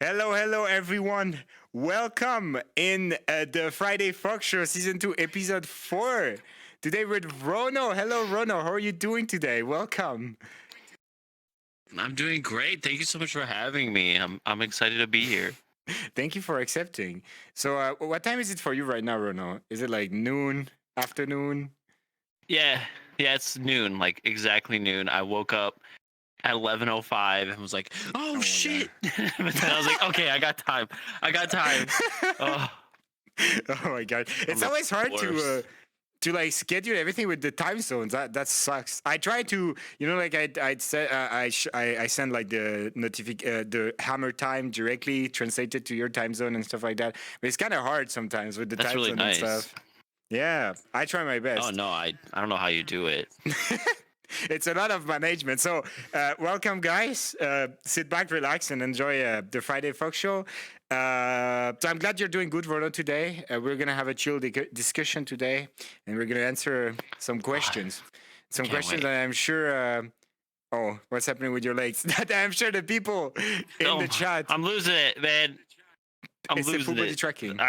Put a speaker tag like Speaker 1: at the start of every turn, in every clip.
Speaker 1: Hello, hello, everyone. Welcome in the Friday Fox Show, Season 2, Episode 4. Today with Rono. Hello, Rono. How are you doing today? Welcome.
Speaker 2: I'm doing great. Thank you so much for having me. I'm excited to be here.
Speaker 1: Thank you for accepting. So, what time is it for you right now, Rono? Is it like noon, afternoon?
Speaker 2: Yeah, yeah, it's noon, like exactly noon. I woke up at 11:05 and was like, "Oh
Speaker 1: Oh my
Speaker 2: shit!"
Speaker 1: God.
Speaker 2: But then I was like, "Okay, I got time. I got time." Oh,
Speaker 1: Oh my God.
Speaker 2: I'm
Speaker 1: It's
Speaker 2: the
Speaker 1: always hard
Speaker 2: worst.
Speaker 1: to like schedule everything with the time zones. That sucks. I try to, like I'd say I send like the hammer time directly translated to your time zone and stuff like that. But it's kind of hard sometimes with the
Speaker 2: That's
Speaker 1: time
Speaker 2: really
Speaker 1: zone and
Speaker 2: nice.
Speaker 1: stuff. Yeah, I try my
Speaker 2: Oh
Speaker 1: best.
Speaker 2: no, I don't know how you do it.
Speaker 1: It's a lot of management. So, welcome, guys. Sit back, relax, and enjoy the Friday Fox Show. So, I'm glad you're doing good, Rono, today. We're going to have a chill discussion today, and we're going to answer some
Speaker 2: Oh,
Speaker 1: questions.
Speaker 2: I
Speaker 1: Some
Speaker 2: can't
Speaker 1: questions
Speaker 2: wait.
Speaker 1: that I'm sure. Oh, what's happening with your legs? That I'm sure the people in the
Speaker 2: Oh,
Speaker 1: chat.
Speaker 2: I'm losing it, man. I'm
Speaker 1: It's the full
Speaker 2: losing
Speaker 1: body
Speaker 2: it.
Speaker 1: tracking.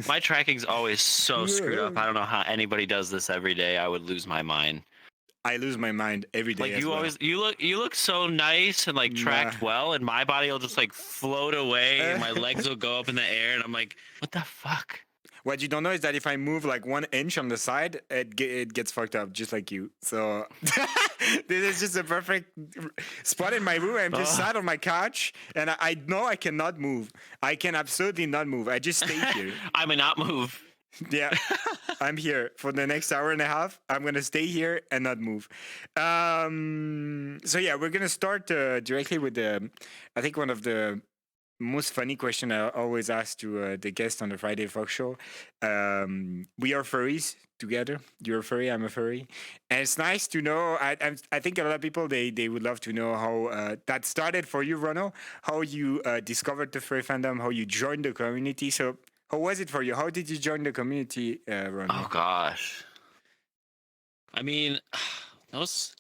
Speaker 2: My tracking's always so screwed up. I don't know how anybody does this every day. I would lose my mind.
Speaker 1: I lose my mind every day
Speaker 2: Like
Speaker 1: as well.
Speaker 2: you look so nice and like
Speaker 1: Nah.
Speaker 2: tracked well, and my body will just like float away, and my legs will go up in the air, and I'm like, what the fuck?
Speaker 1: What you don't know is that if I move like 1 inch on the side, it gets fucked up just like you. So this is just a perfect spot in my room. I'm just
Speaker 2: Ugh.
Speaker 1: sat on my couch, and I know I cannot move. I can absolutely not move. I just stay here.
Speaker 2: I may not move.
Speaker 1: Yeah, I'm here for the next hour and a half. I'm gonna stay here and not move. So yeah, we're gonna start directly with the. I think one of the most funny question I always ask to the guest on the Friday Fox Show. We are furries together. You're a furry. I'm a furry, and it's nice to know. I think a lot of people they would love to know how that started for you, Rono. How you discovered the furry fandom. How you joined the community. So how was it for you? How did you join the community,
Speaker 2: Oh
Speaker 1: Rono?
Speaker 2: gosh. I mean, that was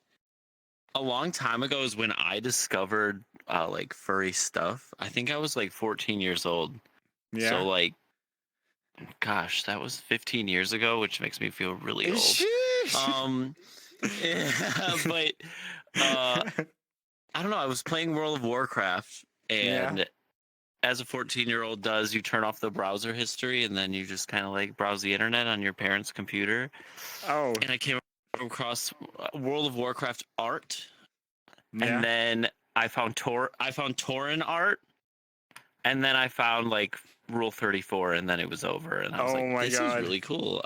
Speaker 2: a long time ago. Is when I discovered like furry stuff. I think I was like 14 years old. So
Speaker 1: Yeah.
Speaker 2: like, gosh, that was 15 years ago, which makes me feel really old.
Speaker 1: Sheesh.
Speaker 2: Um, yeah, but uh, I don't know. I was playing World of Warcraft,
Speaker 1: Yeah.
Speaker 2: and as a 14-year-old does, you turn off the browser history, and then you just kind of like browse the internet on your parents' computer.
Speaker 1: Oh.
Speaker 2: And I came across World of Warcraft art, and
Speaker 1: Yeah.
Speaker 2: then I found Tauren art, and then I found like Rule 34, and then it was over, and I was
Speaker 1: Oh
Speaker 2: like,
Speaker 1: my
Speaker 2: this is
Speaker 1: God.
Speaker 2: really cool.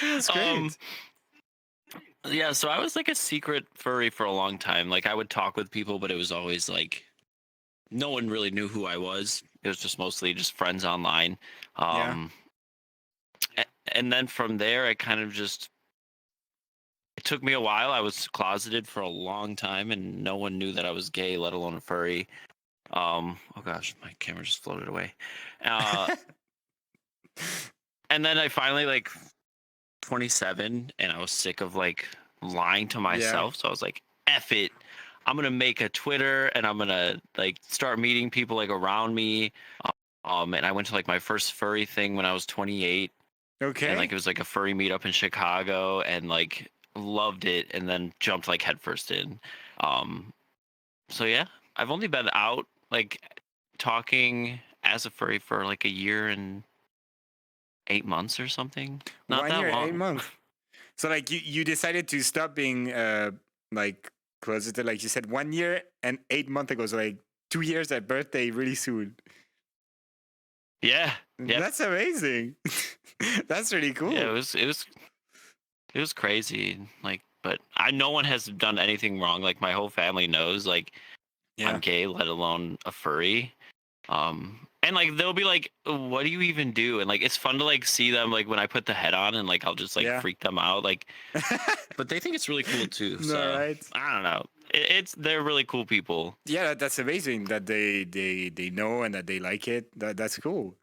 Speaker 1: That's
Speaker 2: um,
Speaker 1: great.
Speaker 2: yeah, so I was like a secret furry for a long time. Like I would talk with people, but it was always like no one really knew who I was. It was just mostly just friends online.
Speaker 1: Yeah.
Speaker 2: Um, and then from there, I kind of just it took me a while. I was closeted for a long time, and no one knew that I was gay, let alone a furry. Oh gosh, my camera just floated away. Uh, and then I finally like 27, and I was sick of like lying to
Speaker 1: Yeah.
Speaker 2: myself. So I was like, "F it, I'm gonna make a Twitter, and I'm gonna like start meeting people like around me." And I went to like my first furry thing when I was 28, and like
Speaker 1: Okay.
Speaker 2: it was like a furry meetup in Chicago, and like loved it, and then jumped like headfirst in. Um, so yeah, I've only been out like talking as a furry for like a year and 8 months or something. Not
Speaker 1: One
Speaker 2: that
Speaker 1: year, eight
Speaker 2: long.
Speaker 1: months. So like you decided to stop being like closeted, like you said, 1 year and 8 months ago. So like 2 years at birthday really soon.
Speaker 2: Yeah. Yep.
Speaker 1: That's amazing. That's really
Speaker 2: Yeah.
Speaker 1: cool.
Speaker 2: It was crazy. Like, but no one has done anything wrong. Like my whole family knows. Like I'm
Speaker 1: Yeah.
Speaker 2: gay, let alone a furry. And like they'll be like, "What do you even do?" And like it's fun to like see them like when I put the head on, and like I'll just like
Speaker 1: Yeah.
Speaker 2: freak them out. Like, but they think it's really cool too.
Speaker 1: All
Speaker 2: So
Speaker 1: right.
Speaker 2: I don't know. They're really cool people.
Speaker 1: Yeah, that's amazing that they know and that they like it. That's cool.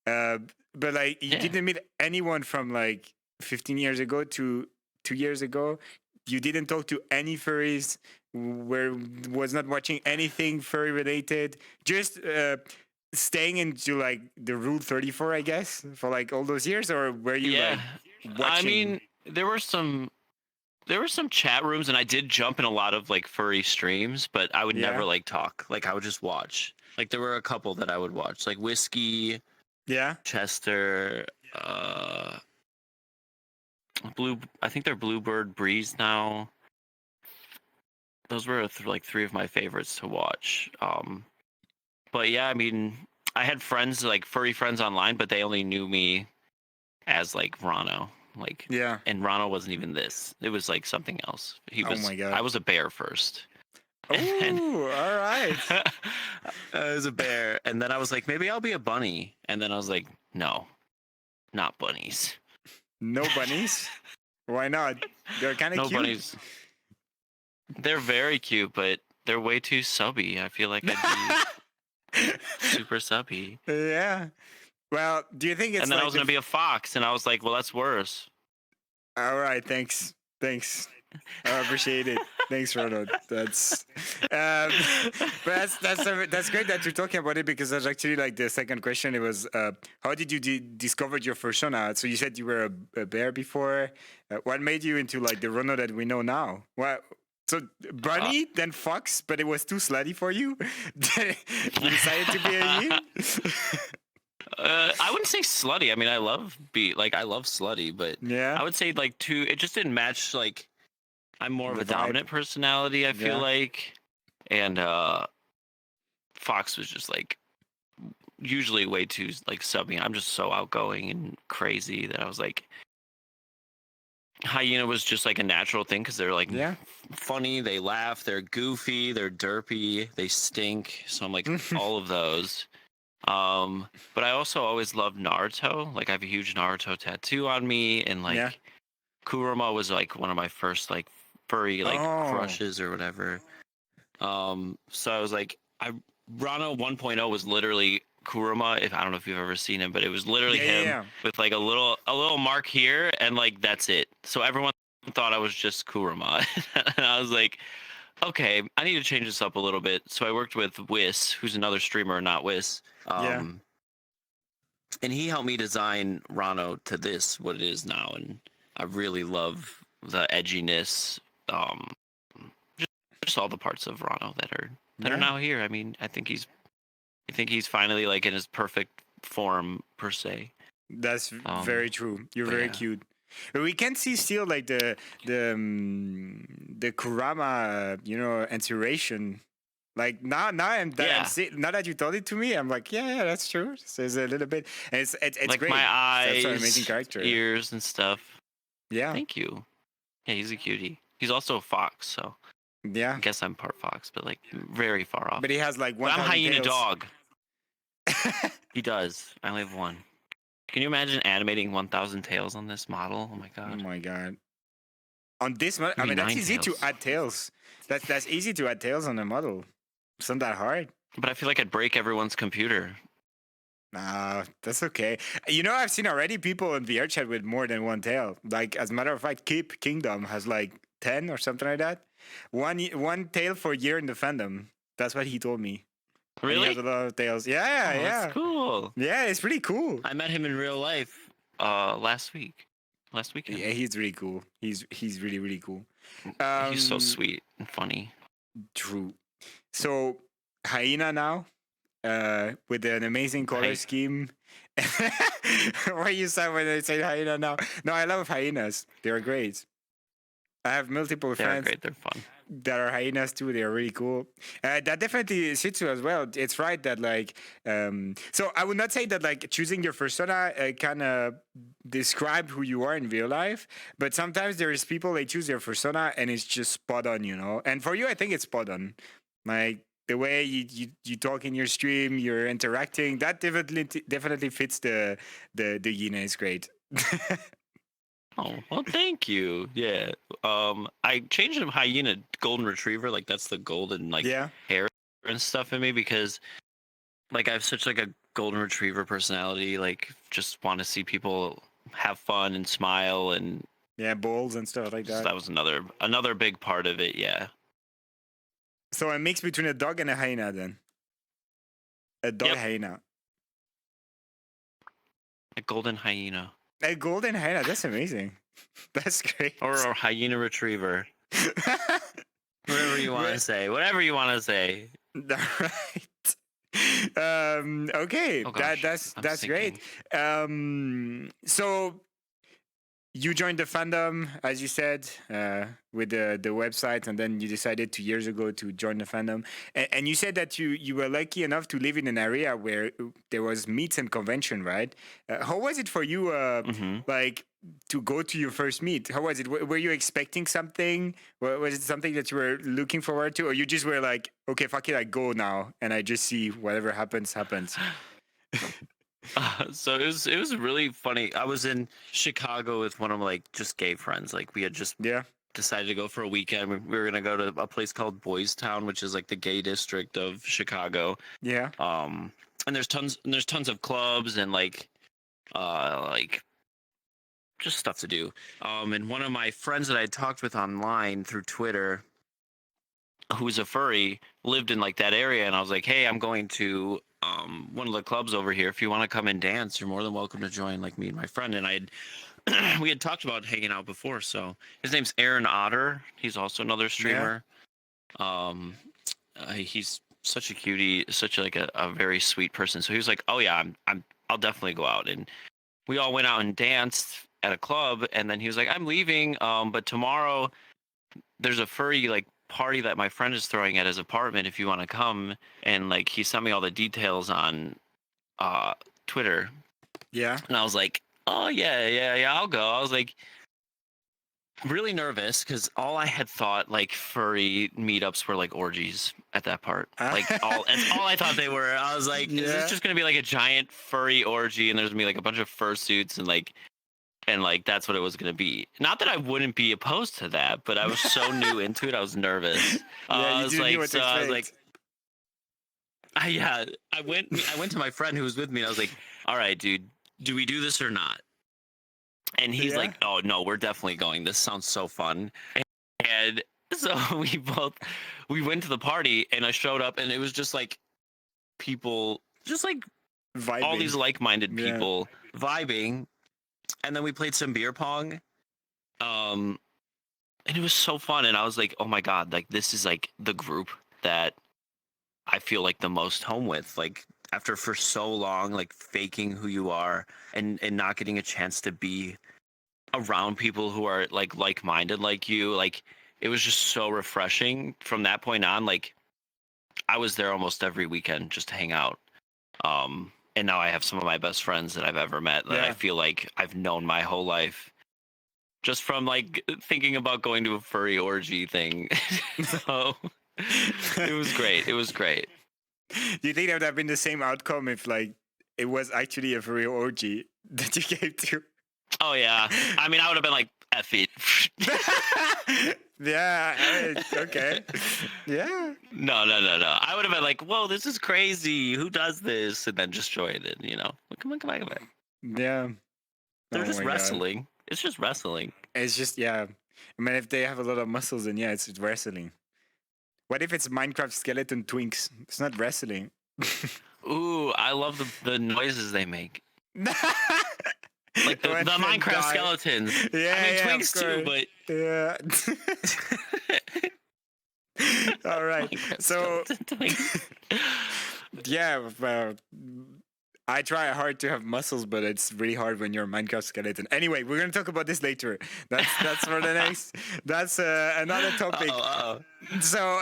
Speaker 1: Uh, but like you
Speaker 2: Yeah.
Speaker 1: didn't meet anyone from like 15 years ago to 2 years ago. You didn't talk to any furries where was not watching anything furry related, just staying into like the Rule 34, I guess, for like all those years, or were you
Speaker 2: Yeah,
Speaker 1: like
Speaker 2: I
Speaker 1: watching?
Speaker 2: mean, there were some chat rooms, and I did jump in a lot of like furry streams, but I would never
Speaker 1: Yeah,
Speaker 2: like talk. Like I would just watch. Like there were a couple that I would watch, like Whiskey,
Speaker 1: yeah.
Speaker 2: Chester, Blue. I think they're Bluebird Breeze now. Those were like three of my favorites to watch. But yeah, I mean, I had friends like furry friends online, but they only knew me as like Rano. Like,
Speaker 1: Yeah.
Speaker 2: and Rano wasn't even this. It was like something else.
Speaker 1: Oh my
Speaker 2: I
Speaker 1: god.
Speaker 2: was a bear first. And
Speaker 1: Oh, all right.
Speaker 2: I was a bear, and then I was like, maybe I'll be a bunny, and then I was like, no, not bunnies.
Speaker 1: No bunnies. Why not? They're kind of
Speaker 2: No
Speaker 1: cute.
Speaker 2: bunnies. They're very cute, but they're way too subby. I feel like I'd be super subby.
Speaker 1: Yeah. Well, do you think it's
Speaker 2: And then I
Speaker 1: like
Speaker 2: was gonna be a fox, and I was like, well, that's worse.
Speaker 1: All right, thanks. Thanks. I appreciate it. Thanks, Ronald. That's, but that's great that you're talking about it, because that's actually like the second question. It was, how did you discover your persona? So you said you were a bear before. What made you into like the Ronald that we know now? What? So
Speaker 2: Uh,
Speaker 1: bunny, then fox, but it was too slutty for you. You decided to be a you.
Speaker 2: I wouldn't say slutty. I mean, I love slutty, but
Speaker 1: Yeah.
Speaker 2: I would say like two. It just didn't match. Like, I'm more of
Speaker 1: The
Speaker 2: a
Speaker 1: vibe.
Speaker 2: dominant personality. I feel
Speaker 1: Yeah.
Speaker 2: like, and Fox was just like usually way too like subby. I'm just so outgoing and crazy that I was like, hyena was just like a natural thing because they're like
Speaker 1: Yeah.
Speaker 2: funny. They laugh. They're goofy. They're derpy. They stink. So I'm like all of those. But I also always loved Naruto. Like I have a huge Naruto tattoo on me, and
Speaker 1: Yeah.
Speaker 2: like Kurama was like one of my first like furry like
Speaker 1: Oh.
Speaker 2: crushes or whatever. So I was like, Rano 1.0 was literally Kurama. If I don't know if you've ever seen him, but it was literally
Speaker 1: Yeah. Yeah.
Speaker 2: him
Speaker 1: Yeah.
Speaker 2: with like a little mark here, and like that's it. So everyone thought I was just Kurama, and I was like, okay, I need to change this up a little bit. So I worked with Whis, who's another streamer, not Whis.
Speaker 1: Yeah.
Speaker 2: And he helped me design Rano to this what it is now, and I really love the edginess, um, just all the parts of Rano that are
Speaker 1: Yeah.
Speaker 2: now here. I mean, I think he's finally like in his perfect form per se.
Speaker 1: That's
Speaker 2: Um,
Speaker 1: very true. You're
Speaker 2: but
Speaker 1: very
Speaker 2: yeah,
Speaker 1: cute. But we can see still like the Kurama, inspiration. Like
Speaker 2: yeah,
Speaker 1: now that you told it to me, I'm like, yeah, that's true. So it's a little bit, and it's
Speaker 2: like my
Speaker 1: great. That's an amazing
Speaker 2: eyes,
Speaker 1: character.
Speaker 2: ears, and stuff.
Speaker 1: Yeah,
Speaker 2: Thank you. Yeah, he's a cutie. He's also a fox, so I
Speaker 1: yeah.
Speaker 2: guess I'm part fox, but like very far off.
Speaker 1: But he has like
Speaker 2: But I'm
Speaker 1: 1,000
Speaker 2: hyena
Speaker 1: tails.
Speaker 2: dog. He does. I only have one. Can you imagine animating 1,000 tails on this model? Oh my
Speaker 1: Oh
Speaker 2: god.
Speaker 1: my god! On this one, I
Speaker 2: Maybe
Speaker 1: mean, that's
Speaker 2: nine
Speaker 1: easy to
Speaker 2: tails.
Speaker 1: add tails. That's easy to add tails on a model. It's not that hard.
Speaker 2: But I feel like I'd break everyone's computer.
Speaker 1: Nah, that's okay. I've seen already people in VR chat with more than one tail. Like, as a matter of fact, Keep Kingdom has like 10 or something like that. One tail for a year in the fandom. That's what he told me. And he has a
Speaker 2: Really?
Speaker 1: lot of tails. Yeah,
Speaker 2: Oh, that's
Speaker 1: yeah.
Speaker 2: cool.
Speaker 1: Yeah, it's pretty cool.
Speaker 2: I met him in real life last week. Last weekend.
Speaker 1: Yeah, he's really cool. He's really, really cool.
Speaker 2: He's so
Speaker 1: Um,
Speaker 2: sweet and funny.
Speaker 1: True. So, Hyena now, with an amazing color
Speaker 2: Hey,
Speaker 1: scheme. What you said when I say hyena now? No, I love hyenas. They're great. I have multiple
Speaker 2: they are
Speaker 1: friends
Speaker 2: great. They're fun.
Speaker 1: that are hyenas too. They're really cool. That definitely suits you as well. It's right that like, so I would not say that like choosing your persona kind of describe who you are in real life, but sometimes there is people they choose their persona and it's just spot on, And for you, I think it's spot on. Like the way you talk in your stream, you're interacting, that definitely fits the Yina. Is great.
Speaker 2: Oh, well, thank you. Yeah. I changed him hyena golden retriever. Like that's the golden like
Speaker 1: Yeah.
Speaker 2: hair and stuff in me because like I have such like a golden retriever personality. Like just want to see people have fun and smile, and
Speaker 1: Yeah, balls and stuff like
Speaker 2: so
Speaker 1: that.
Speaker 2: that was another big part of it. Yeah.
Speaker 1: So a mix between a dog and a hyena then. A dog
Speaker 2: Yep.
Speaker 1: hyena.
Speaker 2: A golden hyena.
Speaker 1: A golden hyena. That's amazing. That's great.
Speaker 2: Or a hyena retriever. Whatever you want to say. Whatever you want to say.
Speaker 1: All right. Okay.
Speaker 2: Oh gosh,
Speaker 1: That's great. So you joined the fandom, as you said, with the website, and then you decided 2 years ago to join the fandom. And you said that you were lucky enough to live in an area where there was meets and convention, right? How was it for you, like, to go to your first meet? How was it? Were you expecting something? Was it something that you were looking forward to? Or you just were like, okay, fuck it, I go now, and I just see whatever happens.
Speaker 2: So it was really funny. I was in Chicago with one of my like just gay friends. Like we had just
Speaker 1: Yeah.
Speaker 2: decided to go for a weekend. We were gonna go to a place called Boys Town, which is like the gay district of Chicago.
Speaker 1: Yeah.
Speaker 2: And there's tons of clubs and like just stuff to do. And one of my friends that I talked with online through Twitter, who's a furry, lived in like that area, and I was like, hey, I'm going to one of the clubs over here. If you want to come and dance, you're more than welcome to join. Like me and my friend, and we had talked about hanging out before. So his name's Aaron Otter. He's also another streamer. Yeah. He's such a cutie, such like a very sweet person. So he was like, oh yeah, I'll definitely go out. And we all went out and danced at a club, and then he was like, I'm leaving, but tomorrow there's a furry like party that my friend is throwing at his apartment if you want to come. And like he sent me all the details on Twitter.
Speaker 1: Yeah.
Speaker 2: And I was like, oh yeah, I'll go. I was like really nervous because all I had thought like furry meetups were like orgies at that part. Like that's all I thought they were. I was like, is this just gonna be like a giant furry orgy and there's gonna be like a bunch of fursuits and like that's what it was going to be. Not that I wouldn't be opposed to that, but I was so new into it. I was nervous. I was like, I went to my friend who was with me and I was like, all right, dude, do we do this or not? And he's like, oh no, we're definitely going. This sounds so fun. And so we went to the party and I showed up and it was just like people, just like vibing. All these like-minded people vibing. And then we played some beer pong. And it was so fun. And I was like, oh my God, like this is like the group that I feel like the most home with. Like after for so long, like faking who you are and not getting a chance to be around people who are like-minded like you. Like it was just so refreshing from that point on. Like I was there almost every weekend just to hang out. And now I have some of my best friends that I've ever met that I feel like I've known my whole life just from like thinking about going to a furry orgy thing. So it was great. It was great.
Speaker 1: Do you think that would have been the same outcome if like it was actually a furry orgy that you came to?
Speaker 2: Oh yeah. I mean, I would have been like, F it.
Speaker 1: Yeah. Okay. Yeah.
Speaker 2: No. I would have been like, whoa, this is crazy. Who does this? And then just join it, you know. Come on.
Speaker 1: Yeah.
Speaker 2: They're just wrestling. God. It's just wrestling.
Speaker 1: It's just, yeah. I mean, if they have a lot of muscles, then yeah, it's wrestling. What if it's Minecraft skeleton twinks? It's not wrestling.
Speaker 2: Ooh, I love the noises they make. Like the Minecraft skeletons.
Speaker 1: Yeah,
Speaker 2: I mean, twinks too, but
Speaker 1: yeah. All right. So yeah, well, I try hard to have muscles, but it's really hard when you're a Minecraft skeleton. Anyway, we're gonna talk about this later. That's for the next. That's another topic. So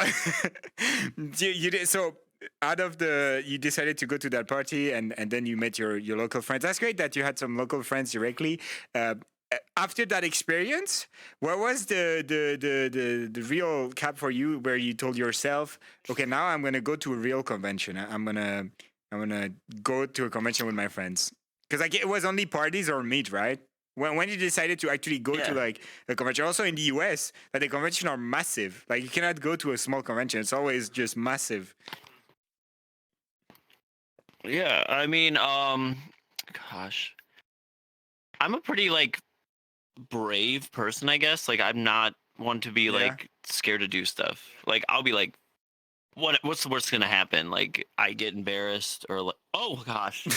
Speaker 1: you did so. Out of you decided to go to that party and then you met your local friends. That's great that you had some local friends directly. After that experience, what was the real cap for you where you told yourself, okay, now I'm going to go to a real convention. I'm going to go to a convention with my friends. Because like it was only parties or meet, right? When you decided to actually go to like a convention, also in the US, that the convention are massive. Like you cannot go to a small convention. It's always just massive.
Speaker 2: Yeah, I mean, gosh, I'm a pretty like brave person, I guess. Like I'm not one to be like scared to do stuff. Like I'll be like, what's the worst gonna happen? Like I get embarrassed or like, oh gosh,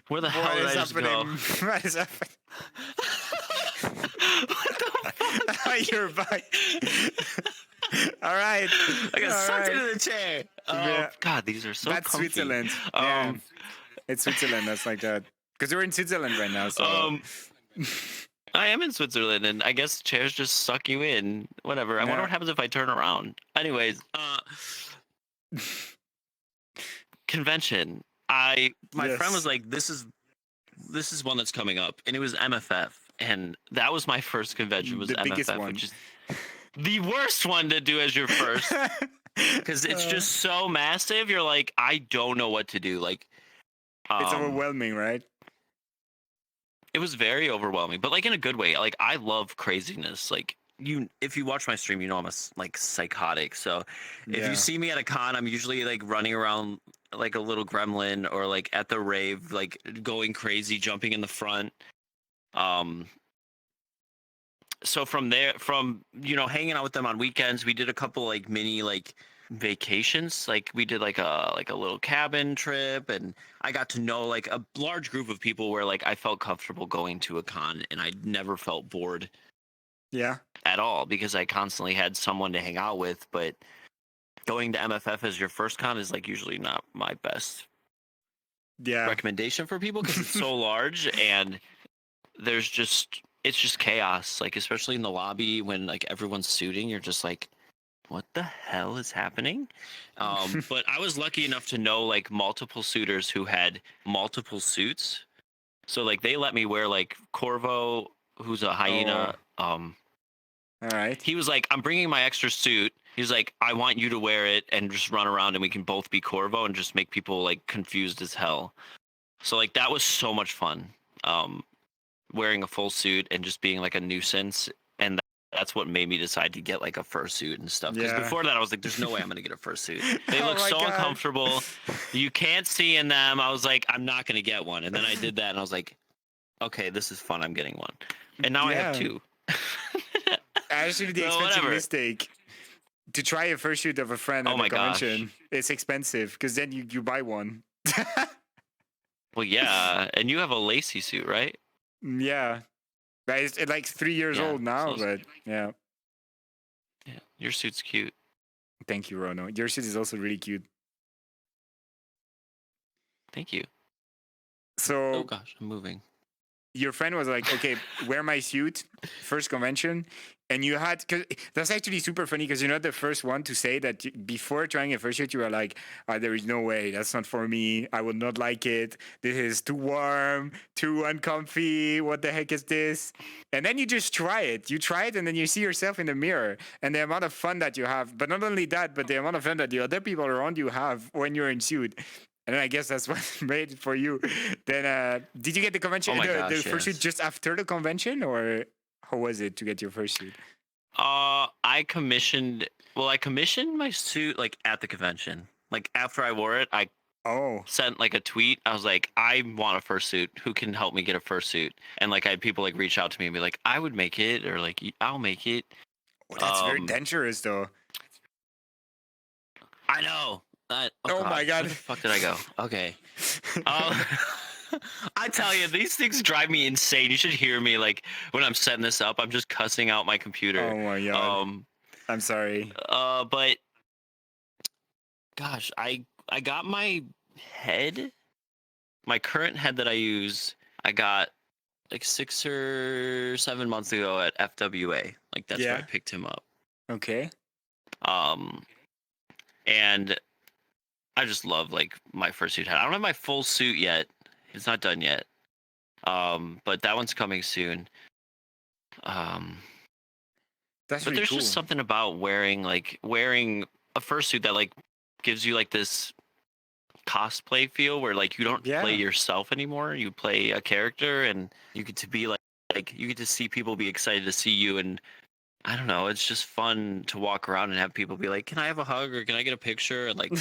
Speaker 2: where the hell
Speaker 1: What
Speaker 2: did
Speaker 1: is
Speaker 2: I just go?
Speaker 1: happening? What is happening?
Speaker 2: What the fuck?
Speaker 1: You're back. All right.
Speaker 2: I got
Speaker 1: All
Speaker 2: sucked
Speaker 1: right.
Speaker 2: into the chair.
Speaker 1: Yeah.
Speaker 2: God, these are so
Speaker 1: That's
Speaker 2: comfy.
Speaker 1: Switzerland. Yeah. It's Switzerland. That's like that. Because we're in Switzerland right now. So.
Speaker 2: I am in Switzerland, and I guess chairs just suck you in. Whatever. I wonder
Speaker 1: Yeah.
Speaker 2: what happens if I turn around. Anyways, convention. My friend was
Speaker 1: Yes.
Speaker 2: like, "This is one that's coming up," and it was MFF, and that was my first convention. Was
Speaker 1: The biggest
Speaker 2: MFF,
Speaker 1: one.
Speaker 2: which is the worst one to do as your first, because it's just so massive. You're like, I don't know what to do. Like,
Speaker 1: It's overwhelming, right?
Speaker 2: it was very overwhelming, but like in a good way. Like I love craziness. Like if you watch my stream, you know I'm like psychotic. So if
Speaker 1: Yeah.
Speaker 2: you see me at a con, I'm usually like running around like a little gremlin, or like at the rave, like going crazy, jumping in the front. So from there, hanging out with them on weekends, we did a couple like mini like vacations. Like we did like a little cabin trip, and I got to know like a large group of people where like I felt comfortable going to a con, and I never felt bored
Speaker 1: Yeah.
Speaker 2: at all because I constantly had someone to hang out with. But going to MFF as your first con is like usually not my best
Speaker 1: Yeah.
Speaker 2: recommendation for people because it's so large, and it's just chaos. Like especially in the lobby when like everyone's suiting, you're just like, what the hell is happening? But I was lucky enough to know like multiple suitors who had multiple suits. So like they let me wear like Corvo, who's a hyena.
Speaker 1: All right.
Speaker 2: He was like, I'm bringing my extra suit. He's like, I want you to wear it and just run around, and we can both be Corvo and just make people like confused as hell. So like that was so much fun. Wearing a full suit and just being like a nuisance, and that's what made me decide to get like a fursuit and stuff. Because
Speaker 1: Yeah.
Speaker 2: before that, I was like, "There's no way I'm gonna get a fursuit. They
Speaker 1: Oh
Speaker 2: look
Speaker 1: my
Speaker 2: so
Speaker 1: God.
Speaker 2: uncomfortable. You can't see in them." I was like, "I'm not gonna get one." And then I did that, and I was like, "Okay, this is fun. I'm getting one." And now I have
Speaker 1: Yeah.
Speaker 2: two.
Speaker 1: Actually, the
Speaker 2: So
Speaker 1: expensive
Speaker 2: whatever.
Speaker 1: mistake to try a fursuit of a friend at
Speaker 2: Oh
Speaker 1: a
Speaker 2: my gosh.
Speaker 1: convention. It's expensive because then you buy one.
Speaker 2: Well, yeah, and you have a lacy suit, right?
Speaker 1: Yeah. But it's like 3 years
Speaker 2: Yeah,
Speaker 1: old now,
Speaker 2: so-
Speaker 1: but yeah.
Speaker 2: Yeah, your suit's cute.
Speaker 1: Thank you, Rono. Your suit is also really cute.
Speaker 2: Thank you.
Speaker 1: So
Speaker 2: Oh gosh, I'm moving.
Speaker 1: your friend was like, okay, wear my suit, first convention. And you had, cause that's actually super funny because you're not the first one to say that before trying a fursuit, you were like, there is no way, that's not for me. I would not like it. This is too warm, too uncomfy. What the heck is this? And then you just try it. You try it and then you see yourself in the mirror and the amount of fun that you have. But not only that, but the amount of fun that the other people around you have when you're in suit. And then I guess that's what made it for you. Then, did you get the convention,
Speaker 2: Oh my
Speaker 1: the
Speaker 2: gosh,
Speaker 1: fursuit
Speaker 2: yes.
Speaker 1: just after the convention, or how was it to get your fursuit?
Speaker 2: I commissioned my suit like at the convention. Like after I wore it, I sent like a tweet. I was like, I want a fursuit. Who can help me get a fursuit? And like I had people like reach out to me and be like, I would make it, or like I'll make it.
Speaker 1: Oh, that's very dangerous, though.
Speaker 2: I know.
Speaker 1: Oh my God.
Speaker 2: Where the fuck did I go? Okay. I tell you, these things drive me insane. You should hear me like when I'm setting this up. I'm just cussing out my computer.
Speaker 1: Oh my God. I'm sorry.
Speaker 2: But gosh, I got my head, my current head that I use. I got like 6 or 7 months ago at FWA. Like that's where I picked him up.
Speaker 1: Okay.
Speaker 2: And I just love like my fursuit head. I don't have my full suit yet. It's not done yet. But that one's coming soon.
Speaker 1: That's
Speaker 2: but
Speaker 1: really
Speaker 2: there's
Speaker 1: cool.
Speaker 2: just something about wearing a fursuit that like gives you like this cosplay feel where like you don't play yourself anymore. You play a character, and you get to be like you get to see people be excited to see you, and I don't know, it's just fun to walk around and have people be like, can I have a hug or can I get a picture? And like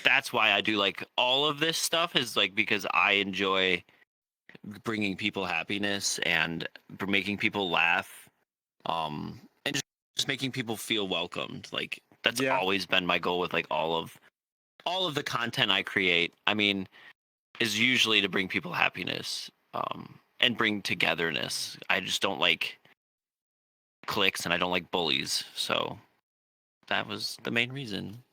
Speaker 2: that's why I do like all of this stuff, is like because I enjoy bringing people happiness and making people laugh, and just making people feel welcomed. Like That's
Speaker 1: Yeah.
Speaker 2: always been my goal with like all of the content I create. I mean, is usually to bring people happiness, and bring togetherness. I just don't like cliques and I don't like bullies. So that was the main reason.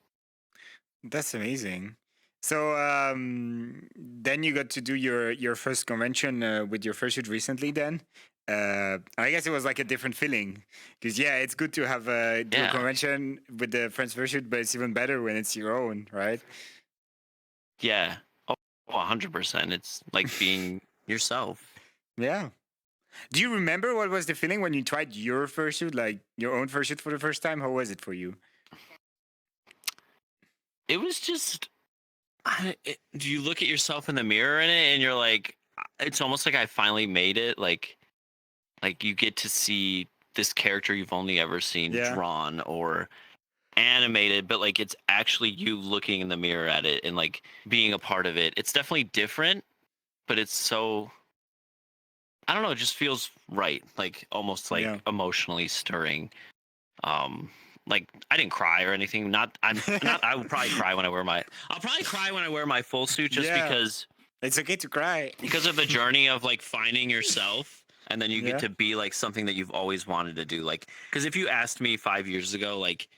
Speaker 1: That's amazing. So then you got to do your first convention with your fursuit recently. Then I guess it was like a different feeling because yeah, it's good to have do a
Speaker 2: Yeah.
Speaker 1: convention with the friends fursuit, but it's even better when it's your own, right?
Speaker 2: Yeah. Oh, 100%. It's like being yourself.
Speaker 1: Yeah. Do you remember what was the feeling when you tried your fursuit, like your own fursuit for the first time? How was it for you?
Speaker 2: It was just, do you look at yourself in the mirror in it and you're like, it's almost like I finally made it. Like you get to see this character you've only ever seen
Speaker 1: Yeah.
Speaker 2: drawn or animated, but like it's actually you looking in the mirror at it and like being a part of it. It's definitely different, but it's so, I don't know, it just feels right, like almost like
Speaker 1: Yeah.
Speaker 2: emotionally stirring. Like I didn't cry or anything. Not I'm not. I will probably cry when I wear my. I'll probably cry when I wear my full suit, just
Speaker 1: Yeah.
Speaker 2: because
Speaker 1: It's okay to cry.
Speaker 2: of the journey of like finding yourself, and then you get
Speaker 1: Yeah.
Speaker 2: to be like something that you've always wanted to do. Like, because if you asked me 5 years ago, like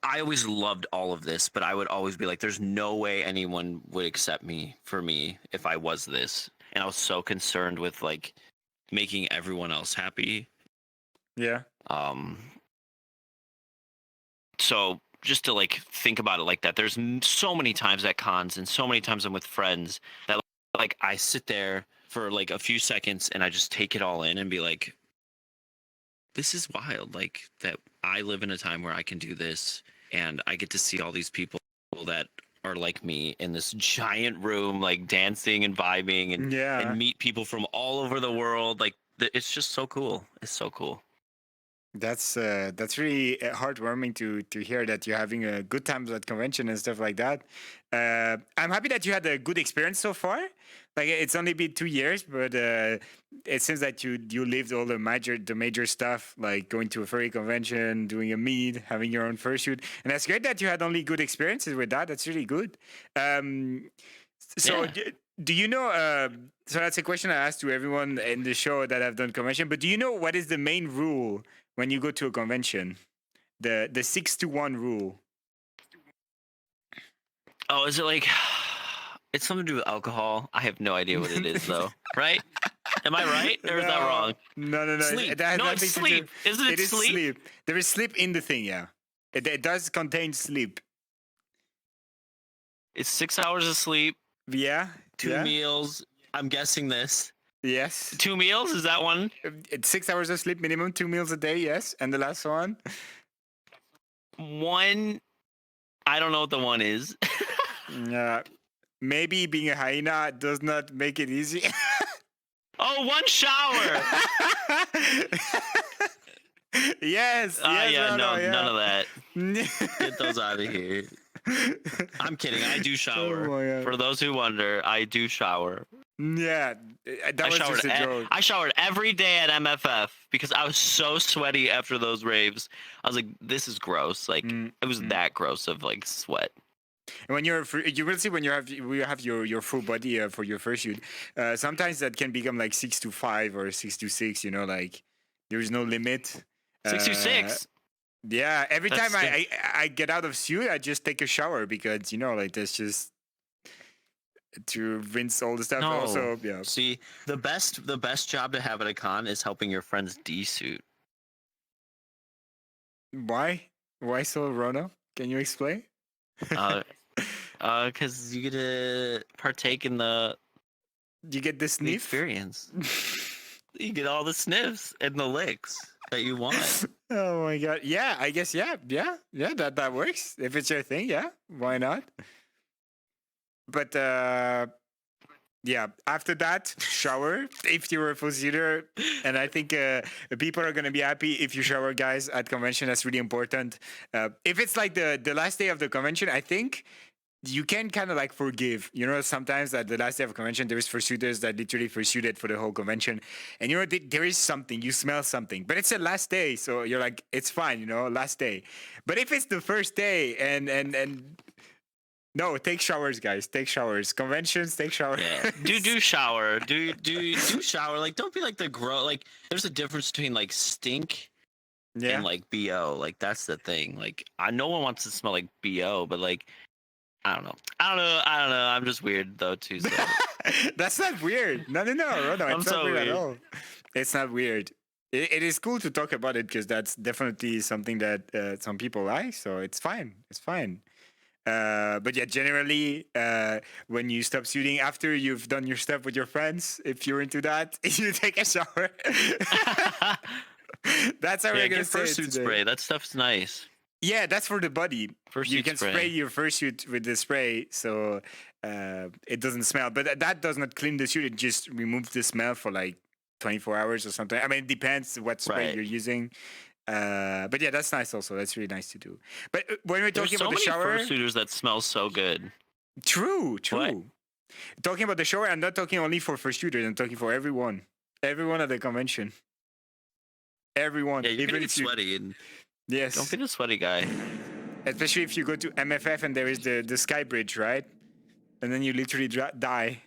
Speaker 2: I always loved all of this, but I would always be like, there's no way anyone would accept me for me if I was this. And I was so concerned with like making everyone else happy.
Speaker 1: Yeah.
Speaker 2: Um, so just to like think about it like that, there's so many times at cons and so many times I'm with friends that like I sit there for like a few seconds and I just take it all in and be like, this is wild. Like that I live in a time where I can do this and I get to see all these people that are like me in this giant room, like dancing and vibing and
Speaker 1: Yeah.
Speaker 2: meet people from all over the world. Like it's just so cool. It's so cool.
Speaker 1: That's really heartwarming to hear that you're having a good times at convention and stuff like that. I'm happy that you had a good experience so far. Like it's only been 2 years, but it seems that you lived all the major stuff, like going to a furry convention, doing a meet, having your own fursuit, and that's great that you had only good experiences with that. That's really good. So.
Speaker 2: Yeah.
Speaker 1: Do you know? So that's a question I asked to everyone in the show that have done convention. But do you know what is the main rule when you go to a convention? The 6-to-1 rule.
Speaker 2: Oh, is it like it's something to do with alcohol? I have no idea what it is though. Right? Am I right or is that wrong?
Speaker 1: No.
Speaker 2: Sleep.
Speaker 1: That has
Speaker 2: No, it's
Speaker 1: nothing to do-
Speaker 2: sleep. Isn't it
Speaker 1: is
Speaker 2: sleep?
Speaker 1: There is sleep in the thing. Yeah, it does contain sleep.
Speaker 2: It's 6 hours of sleep,
Speaker 1: Yeah.
Speaker 2: two
Speaker 1: yeah.
Speaker 2: meals. I'm guessing this.
Speaker 1: Yes.
Speaker 2: 2 meals? Is that one?
Speaker 1: It's 6 hours of sleep minimum, 2 meals a day. Yes, and the last one.
Speaker 2: One. I don't know what the one is.
Speaker 1: Yeah. Maybe being a hyena does not make it easy.
Speaker 2: Oh, one shower.
Speaker 1: Yes.
Speaker 2: Yeah,
Speaker 1: no,
Speaker 2: none of that.
Speaker 1: that.
Speaker 2: Get those out of here. I'm kidding. I do shower.
Speaker 1: Oh my God.
Speaker 2: For those who wonder, I do shower.
Speaker 1: Yeah, that was just a joke.
Speaker 2: I showered every day at MFF because I was so sweaty after those raves. I was like, this is gross. Like it was that gross of like sweat.
Speaker 1: And when you will see when you have your full body for your fursuit. Sometimes that can become like 6-to-5 or 6-to-6. You know, like there is no limit.
Speaker 2: 6-to-6.
Speaker 1: Yeah, every
Speaker 2: That's
Speaker 1: time I get out of suit, I just take a shower because like that's just to rinse all the stuff.
Speaker 2: No.
Speaker 1: Also, yeah.
Speaker 2: See, the best job to have at a con is helping your friends de-suit.
Speaker 1: Why? Why so, Rono? Can you explain?
Speaker 2: Because you get to partake in the
Speaker 1: You get the sniff
Speaker 2: experience. You get all the sniffs and the licks that you want.
Speaker 1: Oh my God! Yeah, I guess yeah. That works if it's your thing. Yeah, why not? But yeah, after that, shower if you're a full suiter, and I think people are gonna be happy if you shower, guys, at convention. That's really important. If it's like the last day of the convention, I think you can kind of like forgive. You know, sometimes at the last day of a convention, there is fursuiters that literally fursuited for the whole convention, and you know there is something, you smell something, but it's the last day, so you're like, it's fine, you know, last day. But if it's the first day and no, take showers, guys. Take showers. Conventions, take showers.
Speaker 2: Yeah, do shower. Do shower. Like, don't be like the Like, there's a difference between like stink and
Speaker 1: Yeah.
Speaker 2: like bo. Like, that's the thing. Like, no one wants to smell like bo, but like, I don't know. I'm just weird though too. So
Speaker 1: That's not weird. No,
Speaker 2: I'm
Speaker 1: it's not
Speaker 2: so
Speaker 1: weird at
Speaker 2: weird.
Speaker 1: all. It's not weird. It is cool to talk about it because that's definitely something that some people like. So it's fine. It's fine. But yeah, generally, when you stop shooting after you've done your stuff with your friends, if you're into that, you take a shower. That's how
Speaker 2: Yeah,
Speaker 1: we're gonna
Speaker 2: get
Speaker 1: say it
Speaker 2: fursuit
Speaker 1: today.
Speaker 2: spray. That stuff's nice.
Speaker 1: Yeah, that's for the body. You
Speaker 2: Fursuit
Speaker 1: can spray your fursuit with the spray, so it doesn't smell. But that does not clean the suit. It just removes the smell for like 24 hours or something. I mean, it depends what spray
Speaker 2: Right.
Speaker 1: you're using. But yeah, that's nice also. That's really nice to do. But when we're
Speaker 2: There's
Speaker 1: talking
Speaker 2: so
Speaker 1: about the
Speaker 2: many
Speaker 1: shower,
Speaker 2: fursuiters that smell so good.
Speaker 1: true.
Speaker 2: What?
Speaker 1: Talking about the shower, I'm not talking only for fursuiters. I'm talking for everyone. Everyone at the convention. Everyone.
Speaker 2: Yeah, you're
Speaker 1: Even
Speaker 2: gonna
Speaker 1: if
Speaker 2: get
Speaker 1: you,
Speaker 2: sweaty, and
Speaker 1: yes.
Speaker 2: don't be the sweaty guy.
Speaker 1: Especially if you go to MFF and there is the sky bridge, right? And then you literally die.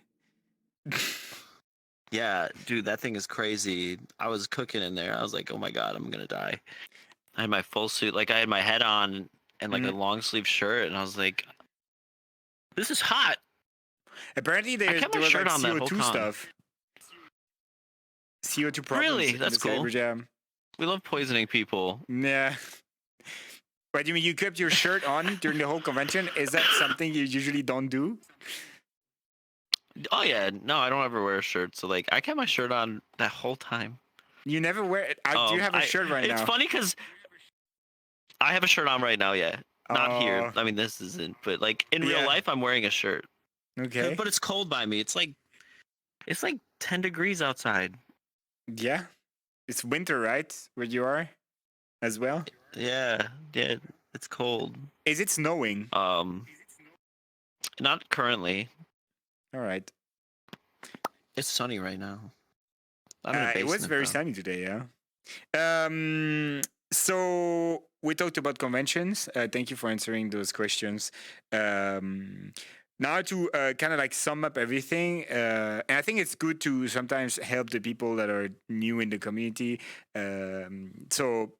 Speaker 2: Yeah, dude, that thing is crazy. I was cooking in there. I was like, oh my god, I'm gonna die. I had my full suit, like I had my head on and like a long sleeve shirt, and I was like, this is hot.
Speaker 1: Apparently,
Speaker 2: I
Speaker 1: there
Speaker 2: kept my
Speaker 1: was
Speaker 2: shirt
Speaker 1: like
Speaker 2: on that whole
Speaker 1: CO2
Speaker 2: con.
Speaker 1: stuff. CO2 problems
Speaker 2: Really?
Speaker 1: in
Speaker 2: That's
Speaker 1: the sky
Speaker 2: cool.
Speaker 1: bridge. Yeah.
Speaker 2: We love poisoning people.
Speaker 1: Yeah. But you mean you kept your shirt on during the whole convention? Is that something you usually don't do?
Speaker 2: Oh yeah, no, I don't ever wear a shirt. So like, I kept my shirt on that whole time.
Speaker 1: You never wear it. Do you have a shirt right
Speaker 2: It's
Speaker 1: now?
Speaker 2: funny because I have a shirt on right now. Yeah, not here.
Speaker 1: Oh,
Speaker 2: I mean, this isn't. But like in real
Speaker 1: yeah.
Speaker 2: life, I'm wearing a shirt.
Speaker 1: Okay.
Speaker 2: But it's cold by me. It's like 10 degrees outside.
Speaker 1: Yeah. It's winter, right? Where you are as well?
Speaker 2: Yeah, it's cold.
Speaker 1: Is it snowing?
Speaker 2: Not currently.
Speaker 1: All right.
Speaker 2: It's sunny right now.
Speaker 1: It was very sunny today, yeah. So we talked about conventions. Thank you for answering those questions. Now to kind of like sum up everything, and I think it's good to sometimes help the people that are new in the community. So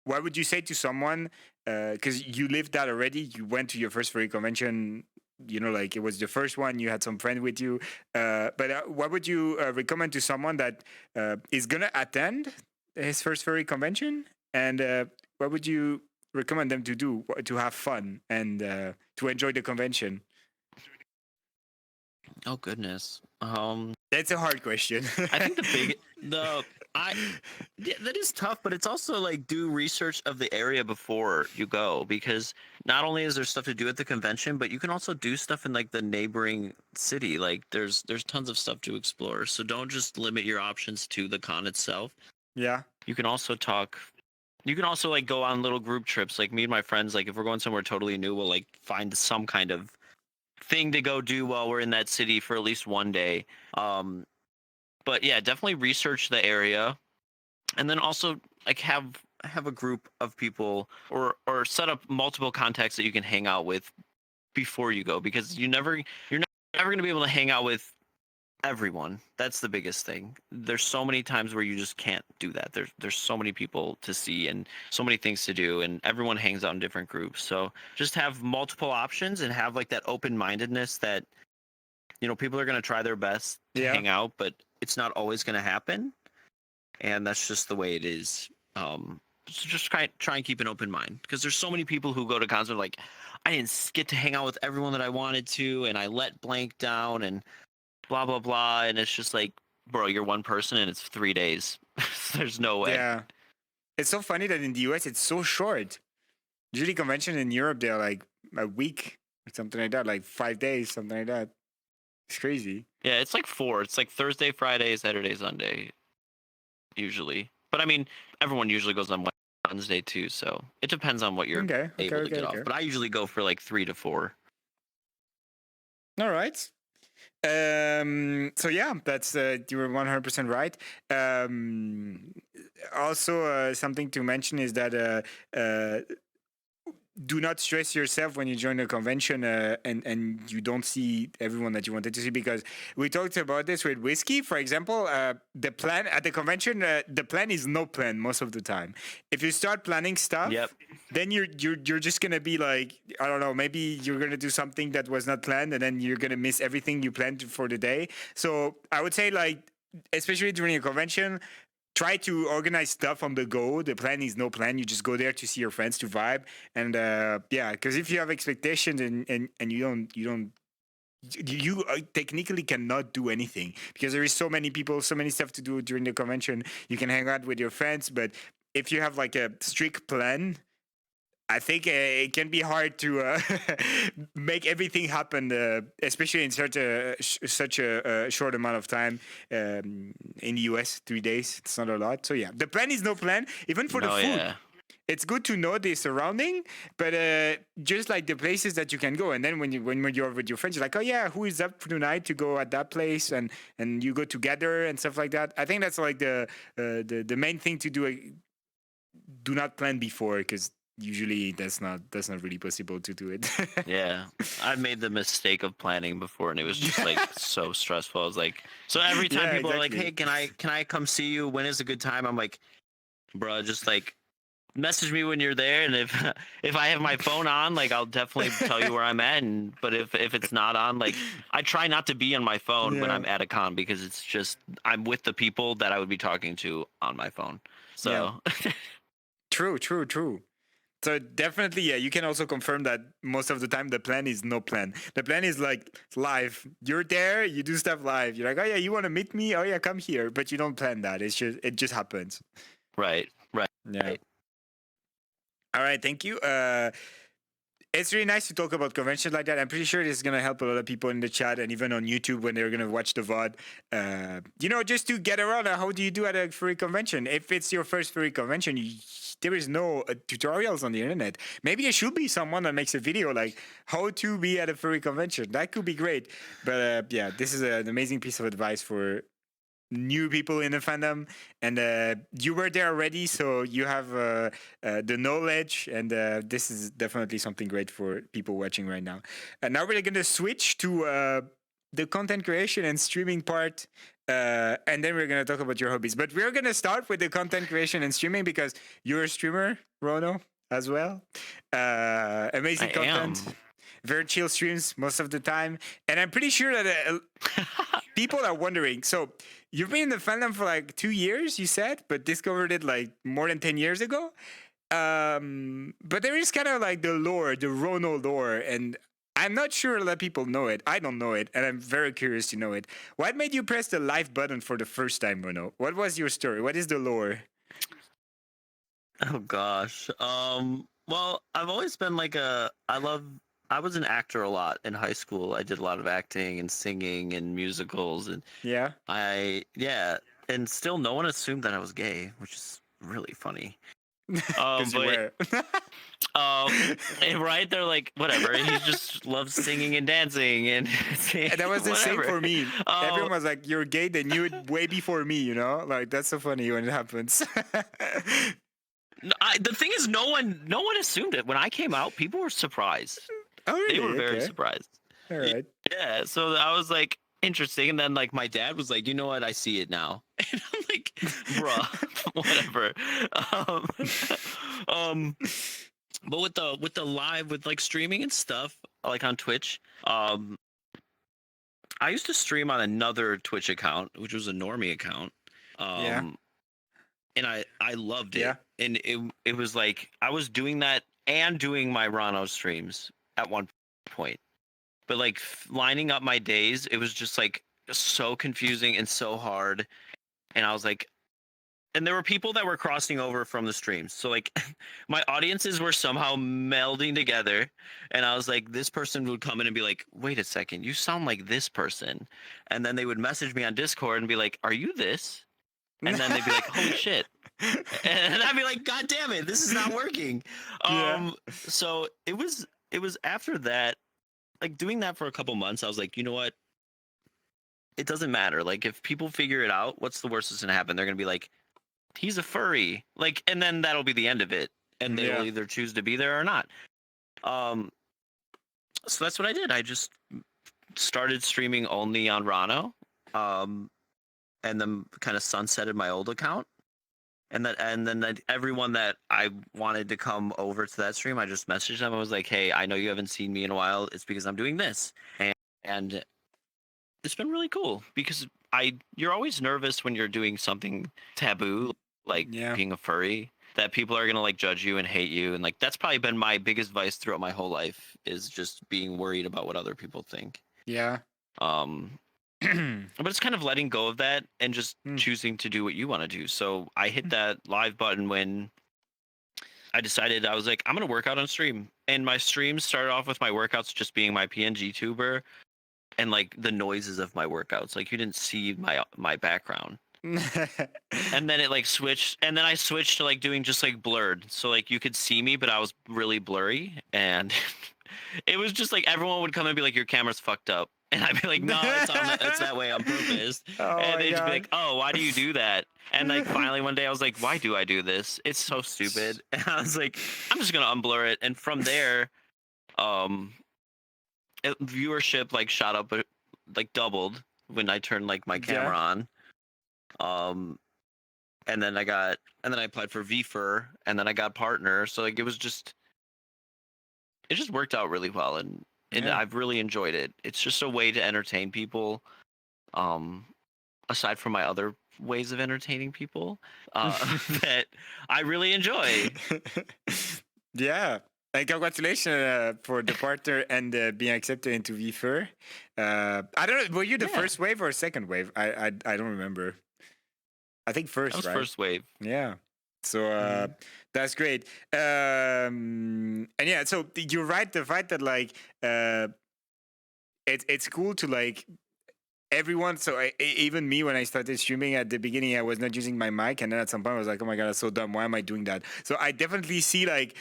Speaker 1: what would you say to someone? Because you lived that already. You went to your first furry convention. You know, like it was the first one. You had some friend with you. But what would you recommend to someone that is gonna attend his first furry convention? And what would you recommend them to do to have fun and to enjoy the convention?
Speaker 2: Oh goodness.
Speaker 1: That's a hard question.
Speaker 2: I think that is tough, but it's also like do research of the area before you go, because not only is there stuff to do at the convention, but you can also do stuff in like the neighboring city. Like there's tons of stuff to explore. So don't just limit your options to the con itself.
Speaker 1: Yeah.
Speaker 2: You can also like go on little group trips. Like me and my friends, like if we're going somewhere totally new, we'll like find some kind of thing to go do while we're in that city for at least one day. But yeah, definitely research the area, and then also like have a group of people or set up multiple contacts that you can hang out with before you go, because you're never going to be able to hang out with everyone. That's the biggest thing. There's so many times where you just can't do that. There's so many people to see and so many things to do, and everyone hangs out in different groups. So just have multiple options and have like that open-mindedness that, you know, people are going to try their best to hang out, but it's not always going to happen, and that's just the way it is. So just try and keep an open mind, because there's so many people who go to cons like, I didn't get to hang out with everyone that I wanted to, and I let blank down, and blah blah blah. And it's just like, bro, you're one person and it's 3 days. There's no way.
Speaker 1: Yeah. It's so funny that in the US it's so short. Usually convention in Europe they're like a week or something like that, like 5 days, something like that. It's crazy.
Speaker 2: Yeah, it's like 4. It's like Thursday, Friday, Saturday, Sunday, usually. But I mean, everyone usually goes on Wednesday too, so it depends on what you're able to get off. But I usually go for like 3 to 4.
Speaker 1: All right. So yeah, that's you were 100% right. Also, something to mention is that do not stress yourself when you join a convention and you don't see everyone that you wanted to see, because we talked about this with whiskey, for example. The plan at the convention, the plan is no plan most of the time. If you start planning
Speaker 2: Yep.
Speaker 1: stuff, then you're just gonna be like, I don't know, maybe you're gonna do something that was not planned, and then you're gonna miss everything you planned for the day. So I would say, like, especially during a convention, try to organize stuff on the go. The plan is no plan. You just go there to see your friends, to vibe, and yeah. Because if you have expectations and you technically cannot do anything, because there is so many people, so many stuff to do during the convention. You can hang out with your friends, but if you have like a strict plan, I think it can be hard to make everything happen, especially in such a short amount of time. In the US, 3 days, it's not a lot. So yeah, the plan is no plan. Even for the
Speaker 2: No,
Speaker 1: food,
Speaker 2: yeah.
Speaker 1: it's good to know the surrounding, but just like the places that you can go. And then when you're with your friends, you're like, oh yeah, who is up tonight to go at that place, and you go together and stuff like that. I think that's like the main thing to do. Do not plan before, because usually that's not really possible to do it.
Speaker 2: Yeah, I made the mistake of planning before, and it was just like so stressful. I was like, so every time
Speaker 1: Yeah,
Speaker 2: people are like,
Speaker 1: exactly.
Speaker 2: "Hey, can I come see you? When is a good time?" I'm like, "Bro, just like message me when you're there, and if if I have my phone on, like I'll definitely tell you where I'm at. And but if it's not on, like I try not to be on my phone when
Speaker 1: Yeah,
Speaker 2: I'm at a con because it's just I'm with the people that I would be talking to on my phone.
Speaker 1: yeah.
Speaker 2: So
Speaker 1: True, true, true. So definitely, yeah, you can also confirm that most of the time the plan is no plan. The plan is like live. You're there, you do stuff live. You're like, oh yeah, you want to meet me? Oh yeah, come here. But you don't plan that. It just happens.
Speaker 2: right, right.
Speaker 1: Yeah. All right, thank you. It's really nice to talk about conventions like that. I'm pretty sure this is gonna help a lot of people in the chat and even on YouTube when they're gonna watch the VOD. Just to get around, how do you do at a furry convention? If it's your first furry convention, there is no tutorials on the internet. Maybe there should be someone that makes a video like how to be at a furry convention. That could be great. But yeah, this is an amazing piece of advice for new people in the fandom, and you were there already, so you have the knowledge, and this is definitely something great for people watching right now. And now we're going to switch to the content creation and streaming part, and then we're going to talk about your hobbies. But we're going to start with the content creation and streaming because you're a streamer, Rono, as well.
Speaker 2: I
Speaker 1: Amazing content,
Speaker 2: am.
Speaker 1: very chill streams most of the time, and I'm pretty sure that people are wondering. So you've been in the fandom for like 2 years, you said, but discovered it like more than 10 years ago. But there is kind of like the lore, the Rono lore, and I'm not sure a lot of people know it. I don't know it, and I'm very curious to know it. What made you press the live button for the first time, Rono? What was your story? What is the lore?
Speaker 2: Oh gosh. Well, I've always been like I was an actor a lot in high school. I did a lot of acting and singing and musicals and
Speaker 1: Yeah.
Speaker 2: yeah, and still no one assumed that I was gay, which is really funny.
Speaker 1: Because you
Speaker 2: But
Speaker 1: were.
Speaker 2: right, they're like whatever, he just loves singing and dancing and
Speaker 1: And that was the same
Speaker 2: whatever.
Speaker 1: for me.
Speaker 2: Um
Speaker 1: Everyone was like, "You're gay." They knew it way before me. Like that's so funny when it happens.
Speaker 2: the thing is no one assumed it. When I came out, people were surprised.
Speaker 1: Oh,
Speaker 2: They were
Speaker 1: really?
Speaker 2: very
Speaker 1: Okay.
Speaker 2: surprised.
Speaker 1: All right.
Speaker 2: Yeah, so I was like interesting, and then like my dad was like, you know what, I see it now, and I'm like, bruh, whatever. Um, um, but with the live with like streaming and stuff, like on Twitch, I used to stream on another Twitch account, which was a normie account,
Speaker 1: Yeah.
Speaker 2: um, and I loved
Speaker 1: Yeah.
Speaker 2: it, and it was like I was doing that and doing my Rano streams at one point. But like lining up my days, it was just like so confusing and so hard. And I was like, and there were people that were crossing over from the streams. So like my audiences were somehow melding together. And I was like, this person would come in and be like, wait a second, you sound like this person. And then they would message me on Discord and be like, are you this? And then they'd be like, holy shit. And I'd be like, God damn it, this is not working.
Speaker 1: Yeah.
Speaker 2: So it was after that. like doing that for a couple months, I was like, you know what? It doesn't matter. Like if people figure it out, what's the worst that's gonna happen? They're gonna be like, he's a furry. Like, and then that'll be the end of it. And they will
Speaker 1: Yeah.
Speaker 2: either choose to be there or not. Um, so that's what I did. I just started streaming only on Rano. And then kind of sunsetted my old account. And then everyone that I wanted to come over to that stream, I just messaged them. I was like, "Hey, I know you haven't seen me in a while. It's because I'm doing this." And it's been really cool because you're always nervous when you're doing something taboo, like
Speaker 1: Yeah.
Speaker 2: being a furry, that people are gonna like judge you and hate you. And like that's probably been my biggest vice throughout my whole life, is just being worried about what other people think.
Speaker 1: Yeah.
Speaker 2: Um, but it's kind of letting go of that and just choosing to do what you want to do. So I hit that live button when I decided, I was like, I'm gonna work out on stream. And my streams started off with my workouts just being my PNG tuber and like the noises of my workouts. Like you didn't see my background. And then it like switched, and then I switched to like doing just like blurred. So like you could see me, but I was really blurry. And it was just like everyone would come and be like, your camera's fucked up. And I'd be like, no, it's that way on purpose.
Speaker 1: Oh
Speaker 2: And
Speaker 1: my
Speaker 2: they'd just be
Speaker 1: God.
Speaker 2: like, oh, why do you do that? And like finally one day I was like, why do I do this? It's so stupid. And I was like, I'm just gonna unblur it. And from there, viewership like shot up, like doubled when I turned like my camera on. And then I applied for VFur, and then I got partner. So like it just worked out really well, and
Speaker 1: Yeah.
Speaker 2: I've really enjoyed it. It's just a way to entertain people. Aside from my other ways of entertaining people, that I really enjoy.
Speaker 1: Yeah. And congratulations for the partner and being accepted into VFur. I don't know. Were you the
Speaker 2: Yeah.
Speaker 1: first wave or second wave? I don't remember. I think first,
Speaker 2: That was
Speaker 1: right?
Speaker 2: first wave.
Speaker 1: Yeah. So that's great. And yeah, so you're right. The fact that like it's cool to like everyone. So even me, when I started streaming at the beginning, I was not using my mic, and then at some point I was like, "Oh my God, that's so dumb. Why am I doing that?" So I definitely see like,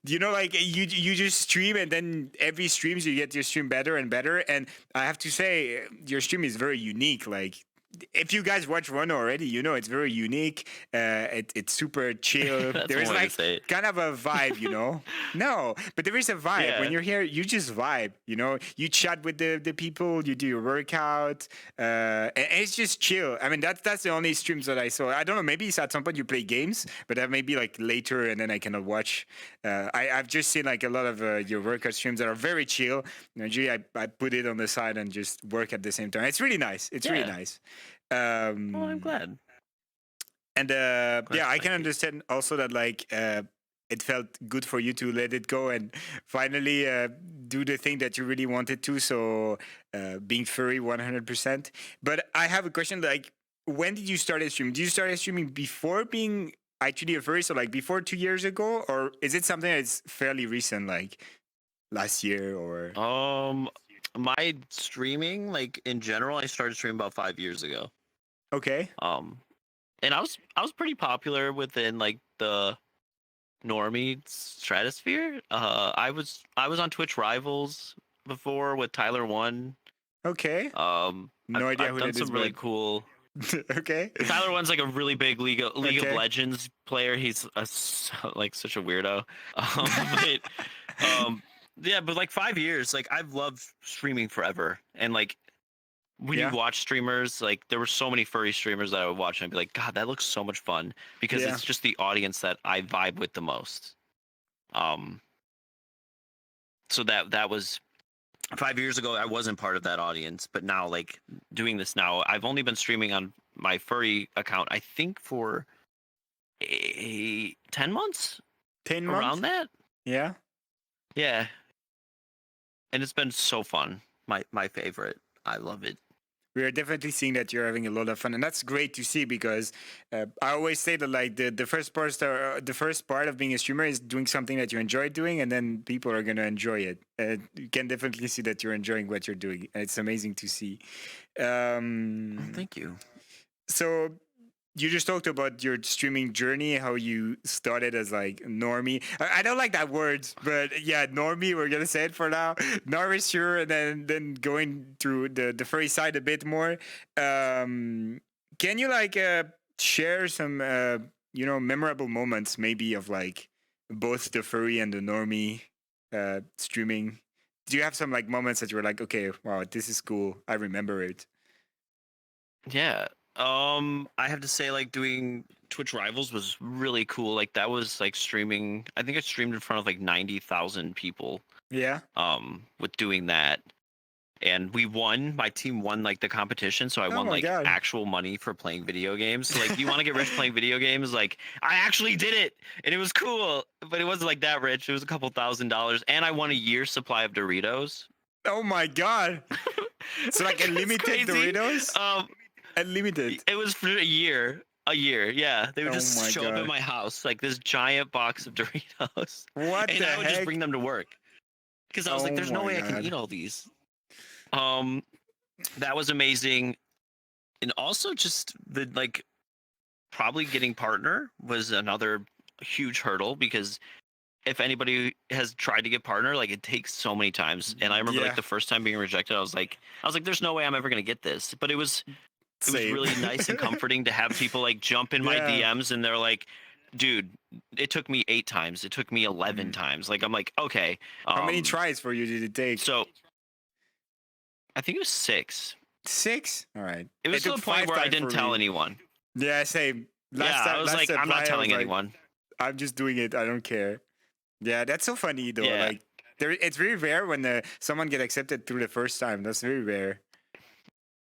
Speaker 1: you know, like you just stream, and then every streams you get your stream better and better. And I have to say, your stream is very unique. Like, if you guys watch one already, you know it's very unique. It's super chill.
Speaker 2: That's
Speaker 1: There is
Speaker 2: one way to
Speaker 1: like
Speaker 2: say it.
Speaker 1: kind of a vibe, you know. No, but there is a vibe.
Speaker 2: Yeah.
Speaker 1: When you're here, you just vibe. You know, you chat with the people, you do your workout, and it's just chill. I mean, that's the only streams that I saw. I don't know. Maybe it's at some point you play games, but that may be like later, and then I cannot watch. I've just seen like a lot of your workout streams that are very chill. Usually, I put it on the side and just work at the same time. It's really nice. It's really nice.
Speaker 2: Well, I'm glad.
Speaker 1: And yeah, I can
Speaker 2: you.
Speaker 1: understand also that like it felt good for you to let it go and finally do the thing that you really wanted to. So being furry 100%. But I have a question like, when did you start streaming? Did you start streaming before being actually a furry? So like before 2 years ago? Or is it something that's fairly recent, like last year or?
Speaker 2: My streaming, like in general, I started streaming about 5 years ago.
Speaker 1: Okay.
Speaker 2: And I was pretty popular within like the normie stratosphere. I was on Twitch Rivals before with Tyler One.
Speaker 1: Okay. No idea
Speaker 2: I've
Speaker 1: who
Speaker 2: done
Speaker 1: that
Speaker 2: some
Speaker 1: is,
Speaker 2: really
Speaker 1: but
Speaker 2: cool.
Speaker 1: okay.
Speaker 2: Tyler One's like a really big League of
Speaker 1: Okay.
Speaker 2: Legends player. He's like such a weirdo. Yeah, but like 5 years, like I've loved streaming forever, and like when you watch streamers, like there were so many furry streamers that I would watch and I'd be like, God, that looks so much fun, because it's just the audience that I vibe with the most. So that was 5 years ago. I wasn't part of that audience, but now like doing this now, I've only been streaming on my furry account, I think for 10 months,
Speaker 1: 10
Speaker 2: around
Speaker 1: months?
Speaker 2: that.
Speaker 1: Yeah.
Speaker 2: And it's been so fun. My favorite. I love it.
Speaker 1: We are definitely seeing that you're having a lot of fun, and that's great to see, because I always say that like the first part of being a streamer is doing something that you enjoy doing, and then people are gonna enjoy it. You can definitely see that you're enjoying what you're doing, and it's amazing to see.
Speaker 2: Thank you.
Speaker 1: So you just talked about your streaming journey, how you started as like normie. I don't like that word, but yeah, normie. We're gonna say it for now. Nourisher, and then going through the furry side a bit more. Can you like share some memorable moments maybe of like both the furry and the normie streaming? Do you have some like moments that you were like, okay, wow, this is cool. I remember it.
Speaker 2: Yeah. I have to say, like, doing Twitch Rivals was really cool. Like, that was like streaming. I think I streamed in front of like 90,000 people.
Speaker 1: Yeah.
Speaker 2: With doing that, and we won. My team won like the competition, so I
Speaker 1: Oh
Speaker 2: won
Speaker 1: my
Speaker 2: like
Speaker 1: god.
Speaker 2: actual money for playing video games. So, like, you want to get rich playing video games? Like, I actually did it, and it was cool. But it wasn't like that rich. It was a couple $1,000s, and I won a year's supply of Doritos.
Speaker 1: Oh my god. So like
Speaker 2: It's
Speaker 1: unlimited
Speaker 2: crazy.
Speaker 1: Doritos? Unlimited.
Speaker 2: It was for a year. A year, yeah. They would
Speaker 1: Oh
Speaker 2: just
Speaker 1: my
Speaker 2: show up
Speaker 1: God.
Speaker 2: at my house, like this giant box of Doritos,
Speaker 1: What
Speaker 2: and
Speaker 1: the
Speaker 2: I would just
Speaker 1: heck?
Speaker 2: bring them to work because I was like,
Speaker 1: Oh
Speaker 2: "There's no
Speaker 1: my
Speaker 2: way I can
Speaker 1: God.
Speaker 2: eat all these." Um, that was amazing, and also just the like probably getting partner was another huge hurdle because if anybody has tried to get partner, like it takes so many times. And I remember
Speaker 1: Yeah.
Speaker 2: like the first time being rejected, I was like, "There's no way I'm ever gonna get this." But it was
Speaker 1: Same.
Speaker 2: really nice and comforting to have people like jump in my
Speaker 1: Yeah.
Speaker 2: DMs and they're like, "Dude, it took me 8 times. It took me 11
Speaker 1: Mm.
Speaker 2: times." Like I'm like, "Okay."
Speaker 1: How many tries for you did it take?
Speaker 2: So I think it was 6.
Speaker 1: 6? All right.
Speaker 2: It was to
Speaker 1: took
Speaker 2: the point
Speaker 1: 5
Speaker 2: where I
Speaker 1: times
Speaker 2: didn't
Speaker 1: for
Speaker 2: tell
Speaker 1: me.
Speaker 2: anyone.
Speaker 1: Yeah, same.
Speaker 2: I was like, "I'm not telling anyone."
Speaker 1: I'm just doing it. I don't care. Yeah, that's so funny though.
Speaker 2: Yeah.
Speaker 1: Like, it's very rare when someone get accepted through the first time. That's very rare.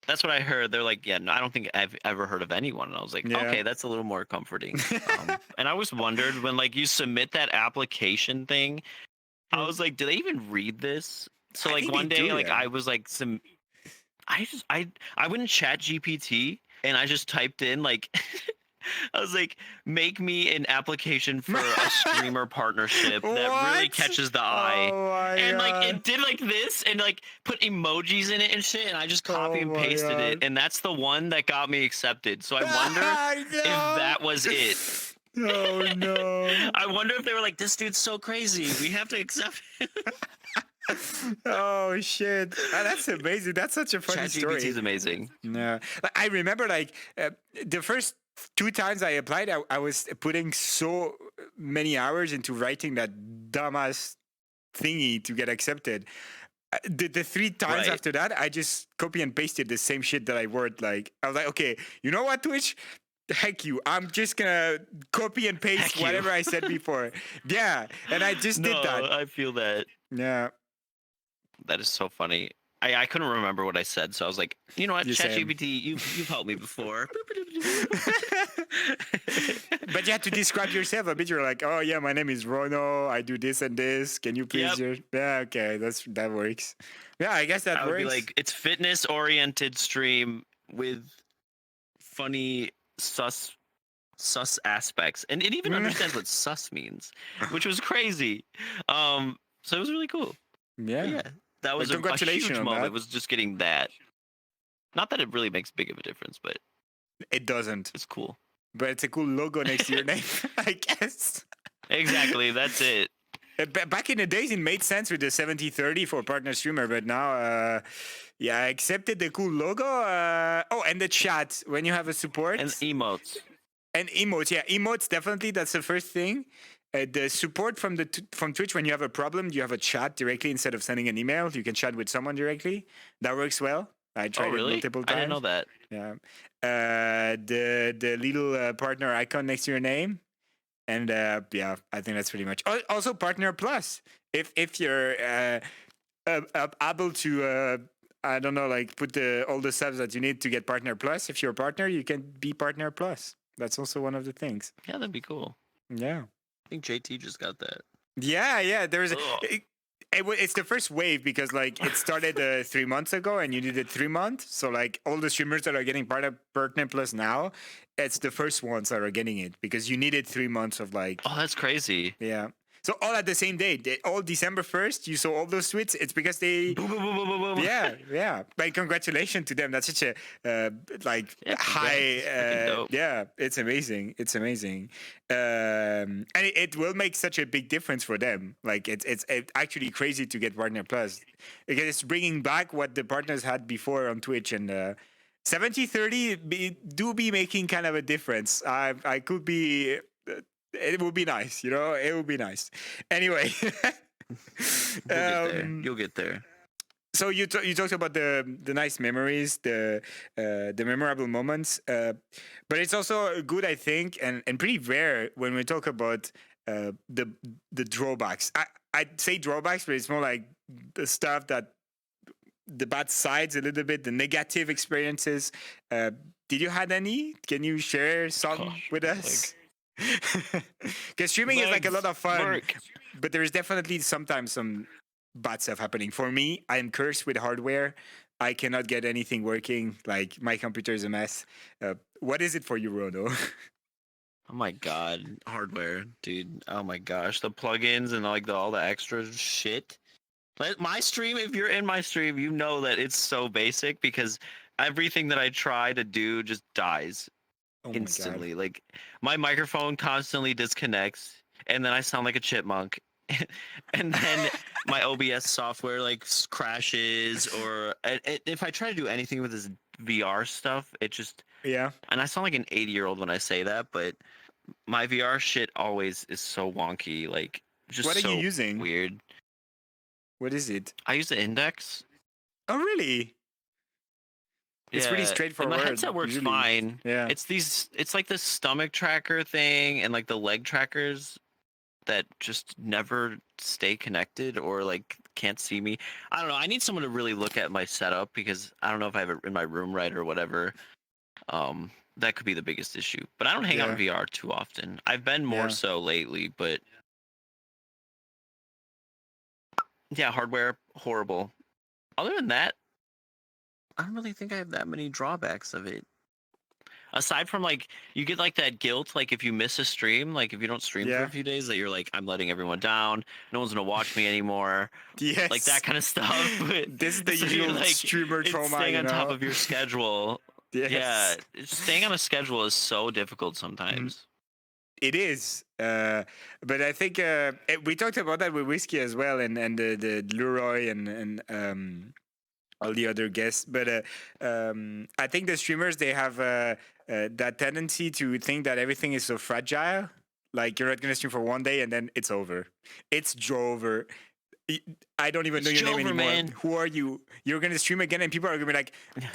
Speaker 2: That's what I heard. They're like, "Yeah, no, I don't think I've ever heard of anyone." And I was like,
Speaker 1: Yeah.
Speaker 2: "Okay, that's a little more comforting." And I always wondered when like you submit that application thing, I was like, "Do they even read this?" So
Speaker 1: I
Speaker 2: like
Speaker 1: think
Speaker 2: one
Speaker 1: they
Speaker 2: day,
Speaker 1: do,
Speaker 2: like
Speaker 1: yeah.
Speaker 2: I was like I went in Chat GPT and I just typed in like I was like, "Make me an application for a streamer partnership that really
Speaker 1: What?
Speaker 2: catches the eye."
Speaker 1: Oh my
Speaker 2: And like
Speaker 1: God.
Speaker 2: it did like this and like put emojis in it and shit, and I just copy
Speaker 1: Oh
Speaker 2: and
Speaker 1: my
Speaker 2: pasted it,
Speaker 1: God.
Speaker 2: and that's the one that got me accepted. So I wonder if that was it.
Speaker 1: Oh no.
Speaker 2: I wonder if they were like, "This dude's so crazy, we have to accept him."
Speaker 1: Oh shit. That's amazing. That's such a funny
Speaker 2: ChatGPT
Speaker 1: story.
Speaker 2: is amazing.
Speaker 1: Yeah. I remember like the first 2 times I applied, I was putting so many hours into writing that dumbass thingy to get accepted. The 3 times
Speaker 2: Right.
Speaker 1: after that, I just copy and pasted the same shit that I wrote. Like, I was like, okay, you know what, Twitch? Heck you. I'm just gonna copy and paste
Speaker 2: Heck you.
Speaker 1: whatever I said before. Yeah. And I just did that.
Speaker 2: I feel that.
Speaker 1: Yeah.
Speaker 2: That is so funny. I couldn't remember what I said, so I was like, "You know what,
Speaker 1: You said-
Speaker 2: ChatGPT, you've helped me before."
Speaker 1: But you had to describe yourself a bit. You're like, oh yeah, my name is Rono. I do this and this. Can you please?
Speaker 2: Yep.
Speaker 1: Yeah, okay, that works. Yeah, I guess that
Speaker 2: I would
Speaker 1: works.
Speaker 2: be like, "It's fitness oriented stream with funny sus aspects," and it even understands what sus means, which was crazy. So it was really cool.
Speaker 1: yeah.
Speaker 2: But yeah, that was a huge
Speaker 1: congratulations on
Speaker 2: moment.
Speaker 1: that.
Speaker 2: Was just getting that. Not that it really makes big of a difference, but
Speaker 1: It doesn't,
Speaker 2: it's cool.
Speaker 1: but it's a cool logo next to your name, I guess.
Speaker 2: Exactly, that's it.
Speaker 1: Back in the days, it made sense with the 70/30 for partner streamer, but now, yeah, I accepted the cool logo. Oh, and the chat when you have a support
Speaker 2: And emotes.
Speaker 1: and emotes. Yeah, emotes definitely. That's the first thing. The support from from Twitch when you have a problem, you have a chat directly instead of sending an email. You can chat with someone directly. That works well. I tried
Speaker 2: Oh, really?
Speaker 1: it multiple
Speaker 2: I
Speaker 1: times.
Speaker 2: didn't know that.
Speaker 1: Yeah. The little partner icon next to your name, and yeah, I think that's pretty much. Also, Partner Plus. If you're able to. I don't know, like put all the subs that you need to get Partner Plus. If you're a partner, you can be Partner Plus. That's also one of the things.
Speaker 2: Yeah, that'd be cool.
Speaker 1: Yeah.
Speaker 2: I think JT just got that.
Speaker 1: Yeah. There's
Speaker 2: Ugh.
Speaker 1: it's the first wave because like it started 3 months ago and you did it 3 months. So like all the streamers that are getting Partner Plus now, it's the first ones that are getting it because you needed 3 months of like
Speaker 2: Oh, that's crazy.
Speaker 1: yeah. So all at the same day, all December 1st, you saw all those tweets. It's because they,
Speaker 2: Boom, boom, boom, boom, boom, boom.
Speaker 1: yeah. But congratulations to them. That's such a like
Speaker 2: Yeah,
Speaker 1: high.
Speaker 2: congrats. It's freaking dope.
Speaker 1: Yeah, it's amazing. It's amazing, and it will make such a big difference for them. Like it's actually crazy to get Partner Plus because it's bringing back what the partners had before on Twitch and. 70-30 do be making kind of a difference. I could be. It would be nice, It would be nice. Anyway,
Speaker 2: You'll get there. You'll get there.
Speaker 1: So you talked about the nice memories, the memorable moments, but it's also good, I think, and pretty rare when we talk about the drawbacks. I'd say drawbacks, but it's more like the stuff that the bad sides a little bit, the negative experiences. Did you had any? Can you share some with us? Because streaming is like a lot of fun, but there is definitely sometimes some bad stuff happening. For me, I am cursed with hardware. I cannot get anything working. Like my computer is a mess. What is it for you, Rono?
Speaker 2: Oh my god, hardware, dude. Oh my gosh, the plugins and like all the extra shit. My stream, if you're in my stream, you know that it's so basic because everything that I try to do just dies instantly. Like my microphone constantly disconnects and then I sound like a chipmunk. And then my OBS software like crashes or if I try to do anything with this VR stuff, it just and I sound like an 80-year-old when I say that, but my VR shit always is so wonky, like just
Speaker 1: what are
Speaker 2: so
Speaker 1: you using?
Speaker 2: Weird.
Speaker 1: What is it?
Speaker 2: I use the Index.
Speaker 1: Oh, really? It's pretty straightforward.
Speaker 2: And my headset works fine.
Speaker 1: Yeah.
Speaker 2: It's like the stomach tracker thing and like the leg trackers that just never stay connected or like can't see me. I don't know. I need someone to really look at my setup because I don't know if I have it in my room right or whatever. That could be the biggest issue. But I don't hang out in VR too often. I've been more so lately, but yeah, hardware, horrible. Other than that, I don't really think I have that many drawbacks of it. Aside from like, you get like that guilt, like if you miss a stream, like if you don't stream for a few days, that you're like, I'm letting everyone down. No one's gonna watch me anymore.
Speaker 1: Yes,
Speaker 2: like that kind of stuff.
Speaker 1: This is the usual like, streamer trauma.
Speaker 2: Staying on top of your schedule. Yes. Yeah, staying on a schedule is so difficult sometimes.
Speaker 1: It is, but I think we talked about that with Whiskey as well, and the Leroy and all the other guests. But I think the streamers, they have that tendency to think that everything is so fragile. Like you're not gonna stream for one day and then it's over. It's over. I don't even know your name anymore. Man. Who are you? You're gonna stream again, and people are gonna be like,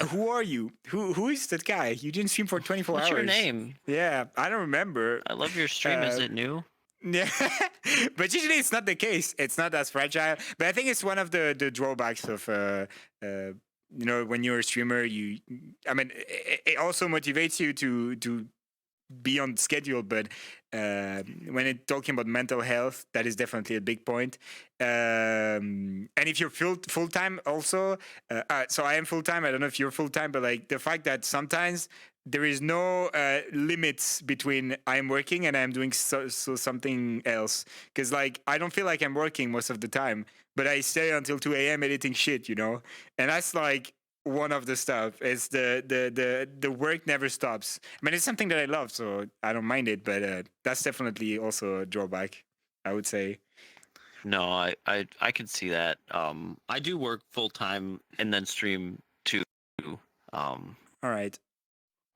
Speaker 1: "Who are you? Who is that guy? You didn't stream for 24
Speaker 2: What's
Speaker 1: hours.
Speaker 2: What's your name?
Speaker 1: Yeah, I don't remember.
Speaker 2: I love your stream. Is it new?
Speaker 1: Yeah, but usually it's not the case. It's not as fragile. But I think it's one of the drawbacks of when you're a streamer. It also motivates you to be on schedule, but when it's talking about mental health, that is definitely a big point. And if you're full time, also, so I am full time. I don't know if you're full time, but like the fact that sometimes there is no limits between I'm working and I'm doing so something else. Because like I don't feel like I'm working most of the time, but I stay until 2 a.m. editing shit, and that's like one of the stuff. Is the work never stops. I mean, it's something that I love, so I don't mind it. But that's definitely also a drawback, I would say.
Speaker 2: No, I can see that. I do work full time and then stream too.
Speaker 1: All right.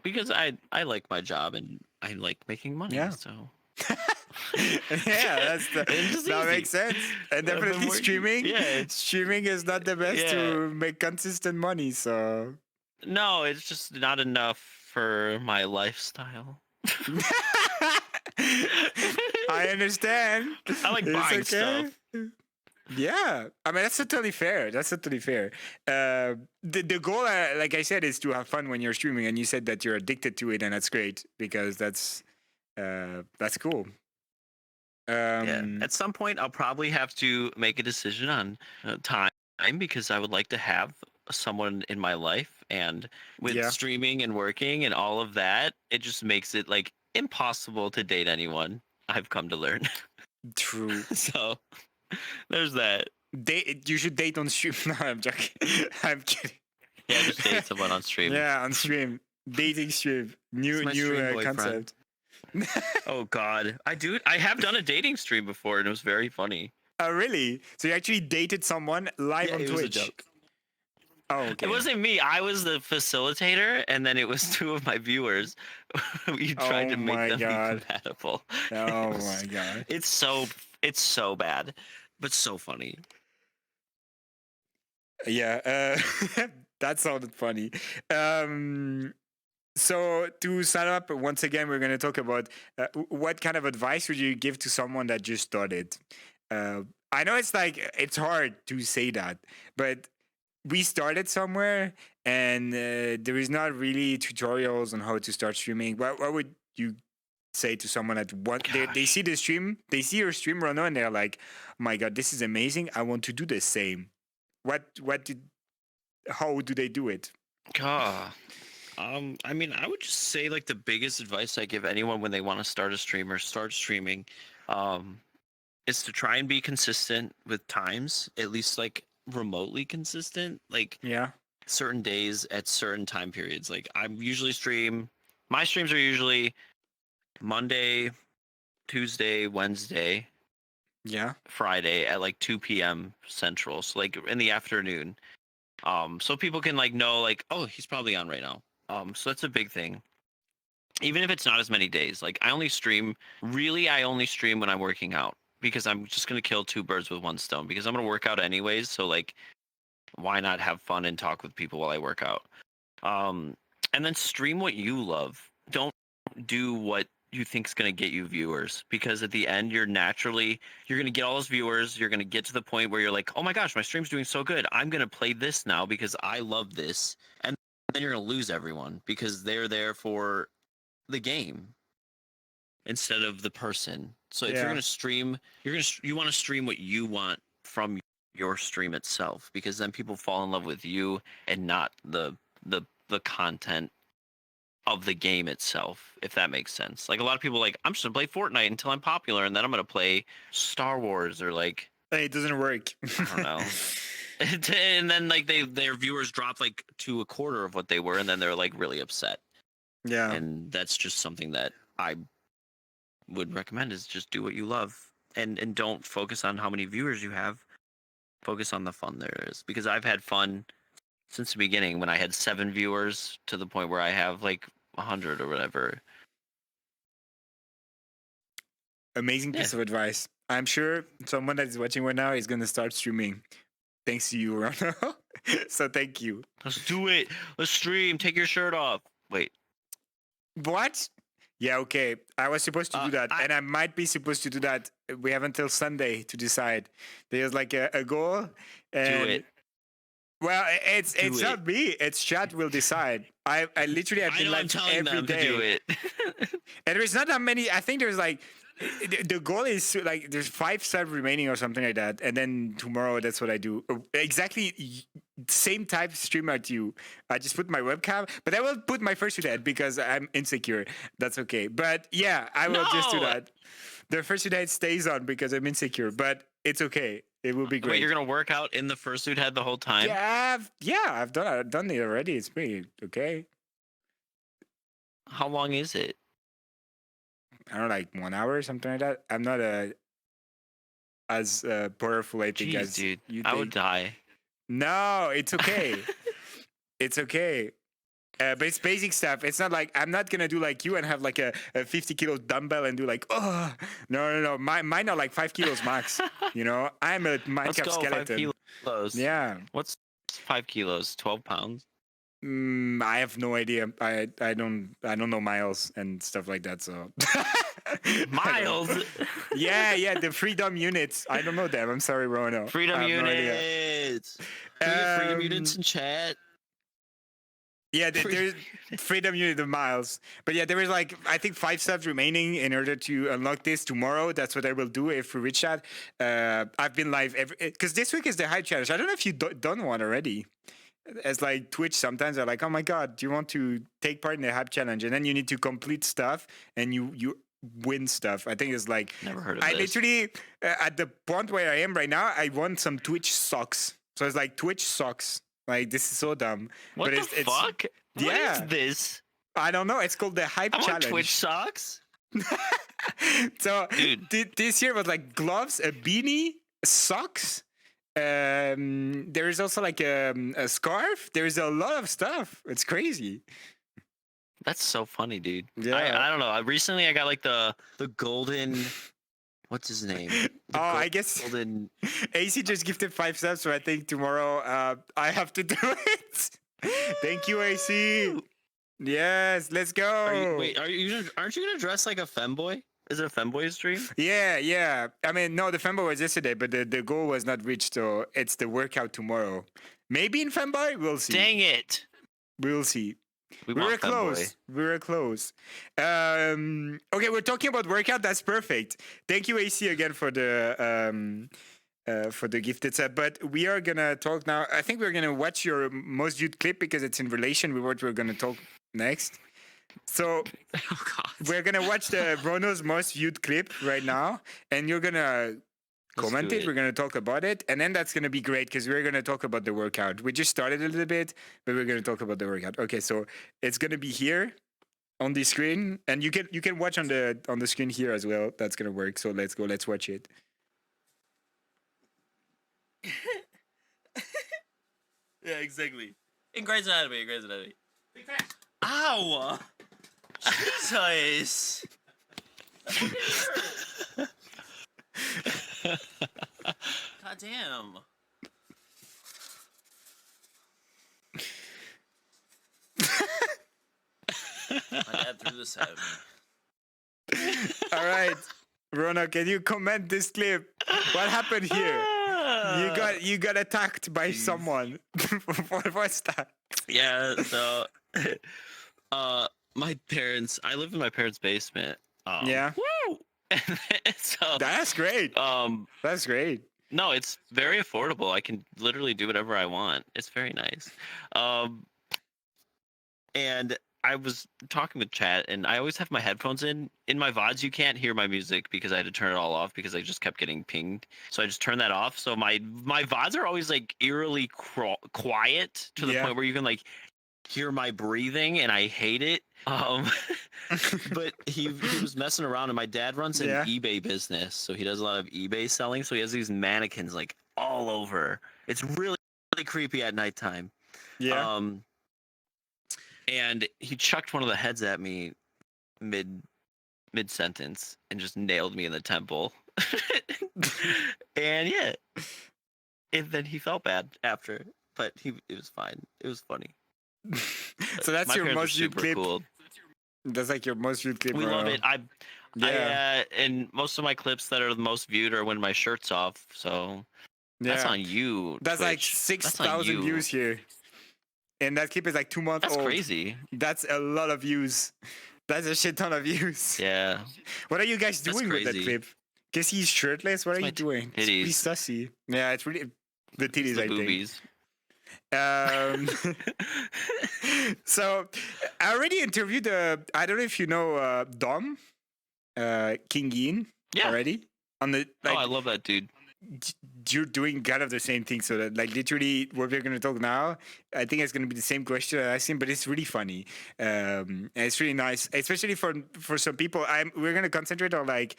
Speaker 2: Because I like my job and I like making money.
Speaker 1: Yeah.
Speaker 2: So.
Speaker 1: Yeah, that makes sense. And definitely streaming. Yeah, streaming is not the best to make consistent money. So.
Speaker 2: No, it's just not enough for my lifestyle.
Speaker 1: I understand.
Speaker 2: I like buying stuff.
Speaker 1: Yeah, I mean that's totally fair. The goal, like I said, is to have fun when you're streaming, and you said that you're addicted to it, and that's great because that's cool.
Speaker 2: At some point, I'll probably have to make a decision on time because I would like to have someone in my life, and with streaming and working and all of that, it just makes it like impossible to date anyone. I've come to learn.
Speaker 1: True.
Speaker 2: So there's that.
Speaker 1: You should date on stream. No, I'm joking. I'm kidding.
Speaker 2: Yeah, just date someone on stream.
Speaker 1: Yeah, on stream. Dating stream. New
Speaker 2: my stream
Speaker 1: concept.
Speaker 2: boyfriend. Oh God, I have done a dating stream before, and it was very funny.
Speaker 1: Oh, really? So you actually dated someone live on
Speaker 2: it
Speaker 1: Twitch?
Speaker 2: was a joke.
Speaker 1: Oh, okay.
Speaker 2: It wasn't me. I was the facilitator, and then it was two of my viewers. We tried to make them be compatible.
Speaker 1: Oh my god!
Speaker 2: It's so bad, but so funny.
Speaker 1: Yeah, that sounded funny. So to sum up, once again, we're going to talk about what kind of advice would you give to someone that just started. I know it's hard to say that, but we started somewhere, and there is not really tutorials on how to start streaming. What would you say to someone that they see the stream, they see your stream, Rono, and they're like, oh "My God, this is amazing! I want to do the same." How do they do it?
Speaker 2: I mean, I would just say like the biggest advice I give anyone when they want to start a stream or start streaming, is to try and be consistent with times, at least like remotely consistent. Like certain days at certain time periods. Like I'm usually my streams are usually Monday, Tuesday, Wednesday, Friday at like 2 p.m. Central. So like in the afternoon. So people can like know like, oh, he's probably on right now. So that's a big thing. Even if it's not as many days, like I only stream when I'm working out, because I'm just gonna kill two birds with one stone, because I'm gonna work out anyways. So like, why not have fun and talk with people while I work out? And then stream what you love. Don't do what you think is going to get you viewers, because at the end you're going to get all those viewers. You're going to get to the point where you're like, oh my gosh, my stream's doing so good, I'm going to play this now because I love this. And then you're going to lose everyone because they're there for the game instead of the person. So if you're going to stream, you want to stream what you want from your stream itself, because then people fall in love with you and not the content of the game itself, if that makes sense. Like a lot of people like, I'm just gonna play Fortnite until I'm popular, and then I'm gonna play Star Wars, or like,
Speaker 1: hey, it doesn't work.
Speaker 2: I don't know. And then like their viewers drop like to a quarter of what they were, and then they're like really upset.
Speaker 1: Yeah.
Speaker 2: And that's just something that I would recommend, is just do what you love, and don't focus on how many viewers you have. Focus on the fun there is, because I've had fun since the beginning, when I had 7 viewers to the point where I have like 100 or whatever.
Speaker 1: Amazing piece of advice. I'm sure someone that is watching right now is going to start streaming. Thanks to you, Rono. So thank you.
Speaker 2: Let's do it. Let's stream. Take your shirt off. Wait.
Speaker 1: What? Yeah, okay. I was supposed to do that, and I might be supposed to do that. We have until Sunday to decide. There's like a goal. And
Speaker 2: do it.
Speaker 1: Well, it's not me. It's chat will decide. I literally have been like every day.
Speaker 2: To do it.
Speaker 1: And there's not that many. I think there's like, the goal is like there's 5 subs remaining or something like that. And then tomorrow, that's what I do. Exactly same type stream at you. I just put my webcam, but I will put my fursuit head because I'm insecure. That's okay. But yeah, I will just do that. The fursuit head stays on because I'm insecure, but it's okay. It will be great.
Speaker 2: Wait, you're gonna work out in the fursuit head the whole time?
Speaker 1: Yeah, I've done it already. It's pretty okay.
Speaker 2: How long is it?
Speaker 1: I don't know, like 1 hour or something like that. I'm not as powerful, I think, as
Speaker 2: dude,
Speaker 1: you think.
Speaker 2: I would die.
Speaker 1: No, it's okay. It's okay. But it's basic stuff. It's not like I'm not gonna do like you and have like a 50 kilo dumbbell and do like, oh no. Mine are like 5 kilos max. You know, I'm a Minecraft skeleton.
Speaker 2: 5 kilos.
Speaker 1: Yeah.
Speaker 2: What's 5 kilos? 12 pounds.
Speaker 1: I have no idea. I don't know miles and stuff like that. So
Speaker 2: miles.
Speaker 1: Yeah. The freedom units. I don't know them. I'm sorry, Rono.
Speaker 2: Freedom units. Freedom units in chat.
Speaker 1: Yeah, there's freedom unit of miles. But yeah, there is like, I think 5 subs remaining in order to unlock this tomorrow. That's what I will do if we reach that. I've been live because this week is the hype challenge. I don't know if you've done one already. As like Twitch, sometimes they're like, oh my God, do you want to take part in the hype challenge? And then you need to complete stuff, and you win stuff. I think it's like
Speaker 2: Never heard of
Speaker 1: I
Speaker 2: this.
Speaker 1: literally at the point where I am right now, I won some Twitch socks. So it's like Twitch socks. Like this is so dumb.
Speaker 2: What
Speaker 1: but
Speaker 2: the
Speaker 1: it's
Speaker 2: fuck? What
Speaker 1: yeah.
Speaker 2: is this?
Speaker 1: I don't know. It's called the Hype
Speaker 2: I want
Speaker 1: Challenge.
Speaker 2: Twitch socks.
Speaker 1: So
Speaker 2: Dude.
Speaker 1: this year was like gloves, a beanie, socks. There is also like a scarf. There's a lot of stuff. It's crazy.
Speaker 2: That's so funny, dude.
Speaker 1: Yeah.
Speaker 2: I don't know. Recently, I got like the golden. What's his name?
Speaker 1: I guess
Speaker 2: Golden.
Speaker 1: AC just gifted 5 subs, so I think tomorrow I have to do it. Thank you, AC. Yes, let's go.
Speaker 2: Aren't you gonna dress like a femboy? Is it a femboy stream?
Speaker 1: Yeah. I mean, no, the femboy was yesterday, but the goal was not reached, so it's the workout tomorrow. Maybe in femboy, we'll see.
Speaker 2: Dang it!
Speaker 1: We'll see.
Speaker 2: We
Speaker 1: were close. We were close. Okay, we're talking about workout. That's perfect. Thank you, AC, again for the gifted sub. But we are gonna talk now. I think we're gonna watch your most viewed clip because it's in relation with what we're gonna talk next. So we're gonna watch the Bruno's most viewed clip right now, and you're gonna comment it. We're going to talk about it. And then that's going to be great because we're going to talk about the workout. We just started a little bit, but we're going to talk about the workout. Okay, so it's going to be here on the screen. And you can watch on the screen here as well. That's going to work. So let's go. Let's watch it.
Speaker 3: Yeah, exactly. In Grey's Anatomy. Ow! Jesus! God damn. My dad threw this at me.
Speaker 1: All right. Rona, can you comment this clip? What happened here? You got attacked by someone. What's that?
Speaker 2: Yeah, so my parents, I live in my parents' basement.
Speaker 1: Yeah.
Speaker 2: Woo! So
Speaker 1: that's great. That's great.
Speaker 2: No, it's very affordable. I can literally do whatever I want. It's very nice. And I was talking with chat, and I always have my headphones in. In my VODs, you can't hear my music because I had to turn it all off because I just kept getting pinged. So I just turned that off. So my VODs are always like eerily quiet to the point where you can like hear my breathing, and I hate it. But he was messing around, and my dad runs an eBay business, so he does a lot of eBay selling. So he has these mannequins like all over. It's really, really creepy at nighttime.
Speaker 1: Yeah.
Speaker 2: And he chucked one of the heads at me mid sentence and just nailed me in the temple. And yeah, and then he felt bad after, but it was fine. It was funny.
Speaker 1: So that's your most viewed clip.
Speaker 2: Cool.
Speaker 1: That's like your most viewed clip.
Speaker 2: We love it. And most of my clips that are the most viewed are when my shirt's off. So that's on you.
Speaker 1: That's
Speaker 2: Twitch.
Speaker 1: like 6,000 views here. And that clip is like 2 months old.
Speaker 2: That's crazy.
Speaker 1: That's a lot of views. That's a shit ton of views.
Speaker 2: Yeah.
Speaker 1: What are you guys doing with that clip? Guess he's shirtless. What are you doing? It's pretty sussy. Yeah, it's really the titties.
Speaker 2: The boobies.
Speaker 1: So I already interviewed I don't know if you know Dom King Yin already on the
Speaker 2: I love that dude.
Speaker 1: You're doing kind of the same thing, so that like literally what we're gonna talk now, I think it's gonna be the same question I asked him, but it's really funny. And it's really nice, especially for some people. We're gonna concentrate on like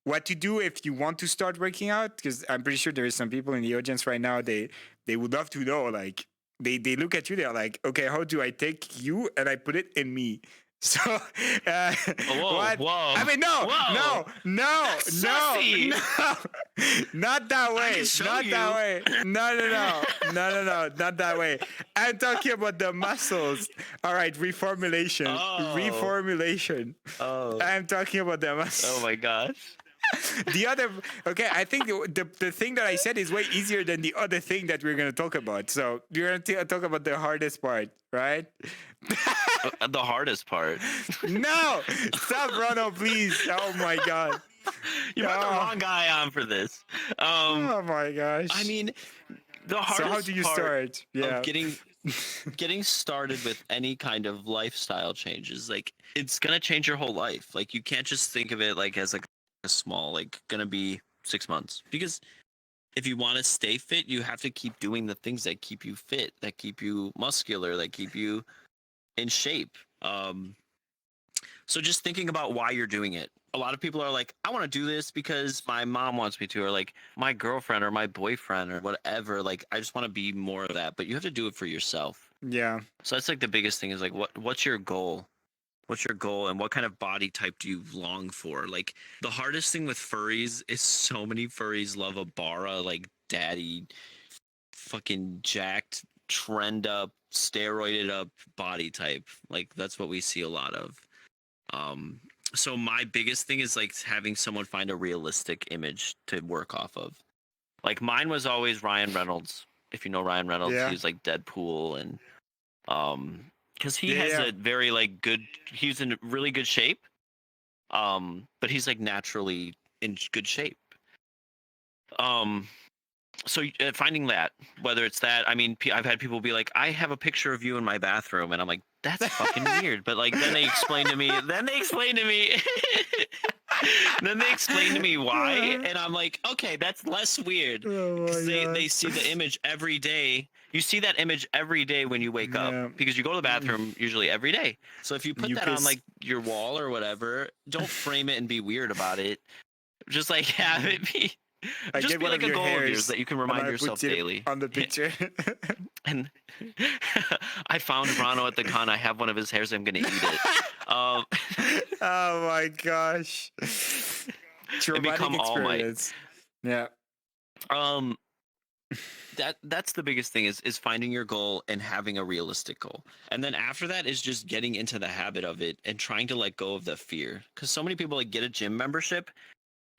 Speaker 1: what to do if you want to start working out, because I'm pretty sure there is some people in the audience right now, they would love to know, like they look at you, they're like, okay, how do I take you and I put it in me? So, what?
Speaker 2: Whoa.
Speaker 1: I mean, no, not that way. No, not that way. I'm talking about the muscles. All right, reformulation. I'm talking about the muscles.
Speaker 2: Oh my gosh.
Speaker 1: The other, okay, I think the thing that I said is way easier than the other thing that we're going to talk about. So we're going to talk about the hardest part, right?
Speaker 2: The hardest part.
Speaker 1: No, stop, Ronald, please. Oh my God.
Speaker 2: You brought the wrong guy on for this.
Speaker 1: Oh my gosh.
Speaker 2: I mean, The
Speaker 1: So how
Speaker 2: hardest
Speaker 1: do you
Speaker 2: part
Speaker 1: start? Yeah.
Speaker 2: of getting started with any kind of lifestyle changes, like it's gonna change your whole life. Like you can't just think of it like as like a small, like gonna be 6 months. Because if you want to stay fit, you have to keep doing the things that keep you fit, that keep you muscular, that keep you in shape. So just thinking about why you're doing it. A lot of people are like, I want to do this because my mom wants me to, or like my girlfriend or my boyfriend or whatever. Like, I just want to be more of that. But you have to do it for yourself.
Speaker 1: Yeah.
Speaker 2: So that's like the biggest thing is like, what's your goal? What's your goal and what kind of body type do you long for? Like the hardest thing with furries is so many furries love a bara, like daddy, fucking jacked, trend up, steroided up body type. Like that's what we see a lot of. Um, so my biggest thing is like having someone find a realistic image to work off of. Like mine was always Ryan Reynolds. If you know Ryan Reynolds,
Speaker 1: Yeah.
Speaker 2: he was like Deadpool and because he
Speaker 1: Yeah,
Speaker 2: has
Speaker 1: yeah.
Speaker 2: a very like good, he's in really good shape. But he's like naturally in good shape. Um, so finding that, whether it's that, I mean, I've had people be like, I have a picture of you in my bathroom, and I'm like, that's fucking weird. But like, then they explain to me, then they explain to me, then they explain to me why, and I'm like, okay, that's less weird
Speaker 1: Oh
Speaker 2: because
Speaker 1: my
Speaker 2: they
Speaker 1: God.
Speaker 2: see the image every day. You see that image every day when you wake up
Speaker 1: Yeah.
Speaker 2: because you go to the bathroom usually every day. So if you put
Speaker 1: You
Speaker 2: that on
Speaker 1: piss.
Speaker 2: like your wall or whatever, don't frame it and be weird about it. Just like have it be.
Speaker 1: I
Speaker 2: Just
Speaker 1: get
Speaker 2: be
Speaker 1: one
Speaker 2: like
Speaker 1: of
Speaker 2: a
Speaker 1: your
Speaker 2: goal of yours
Speaker 1: hairs
Speaker 2: that you can
Speaker 1: and
Speaker 2: remind
Speaker 1: I
Speaker 2: yourself
Speaker 1: put it
Speaker 2: daily.
Speaker 1: on the picture.
Speaker 2: And I found Rano at the con. I have one of his hairs. I'm gonna eat it. Um,
Speaker 1: Oh my gosh.
Speaker 2: and
Speaker 1: Traumatic
Speaker 2: become All Might.
Speaker 1: experience. Yeah.
Speaker 2: Um, that's the biggest thing is finding your goal and having a realistic goal. And then after that is just getting into the habit of it and trying to let go of the fear. Because so many people like get a gym membership,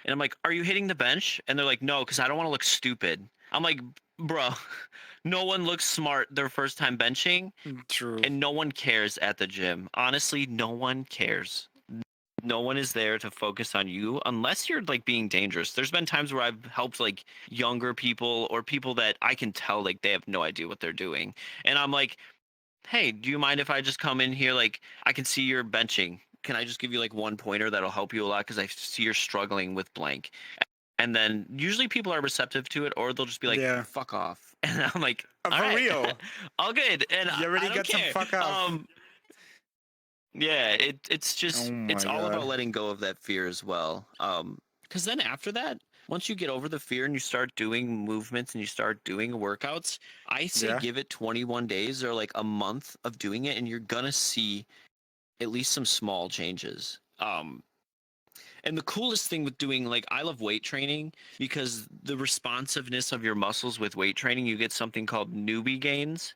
Speaker 2: and I'm like, "Are you hitting the bench?" And they're like, "No, because I don't want to look stupid." I'm like, "Bro, no one looks smart their first time benching,
Speaker 1: True.
Speaker 2: and no one cares at the gym. Honestly, no one cares. No one is there to focus on you unless you're like being dangerous. There's been times where I've helped like younger people or people that I can tell like they have no idea what they're doing. And I'm like, "Hey, do you mind if I just come in here? Like, I can see you're benching. Can I just give you like one pointer that'll help you a lot? Because I see you're struggling with blank." And then usually people are receptive to it, or they'll just be like,
Speaker 1: Yeah.
Speaker 2: "Fuck off." And I'm like, "All
Speaker 1: For
Speaker 2: right,
Speaker 1: real.
Speaker 2: all good." And
Speaker 1: You already
Speaker 2: I don't
Speaker 1: got some
Speaker 2: care.
Speaker 1: fuck off.
Speaker 2: Yeah, it's just
Speaker 1: Oh my
Speaker 2: it's all about
Speaker 1: God.
Speaker 2: letting go of that fear as well. Because then after that, once you get over the fear and you start doing movements and you start doing workouts, I say
Speaker 1: Yeah.
Speaker 2: give it 21 days or like a month of doing it, and you're gonna see at least some small changes. And the coolest thing with doing like I love weight training because the responsiveness of your muscles with weight training, you get something called newbie gains,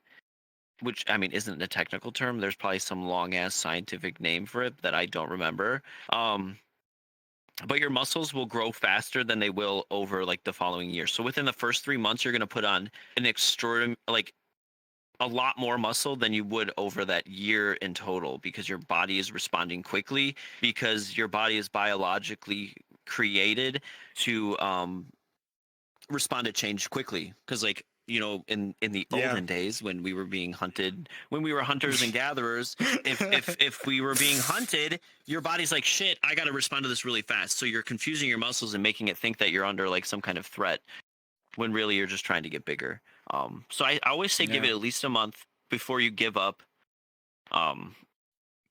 Speaker 2: which I mean isn't a technical term. There's probably some long ass scientific name for it that I don't remember. But your muscles will grow faster than they will over like the following year. So within the first 3 months, you're gonna put on an extraordinary like a lot more muscle than you would over that year in total because your body is responding quickly because your body is biologically created to respond to change quickly because like in the
Speaker 1: Yeah.
Speaker 2: olden days when we were being hunted, when we were hunters and gatherers, if we were being hunted, your body's like, shit, I got to respond to this really fast. So you're confusing your muscles and making it think that you're under like some kind of threat when really you're just trying to get bigger. So I always say give it
Speaker 1: Yeah.
Speaker 2: at least a month before you give up,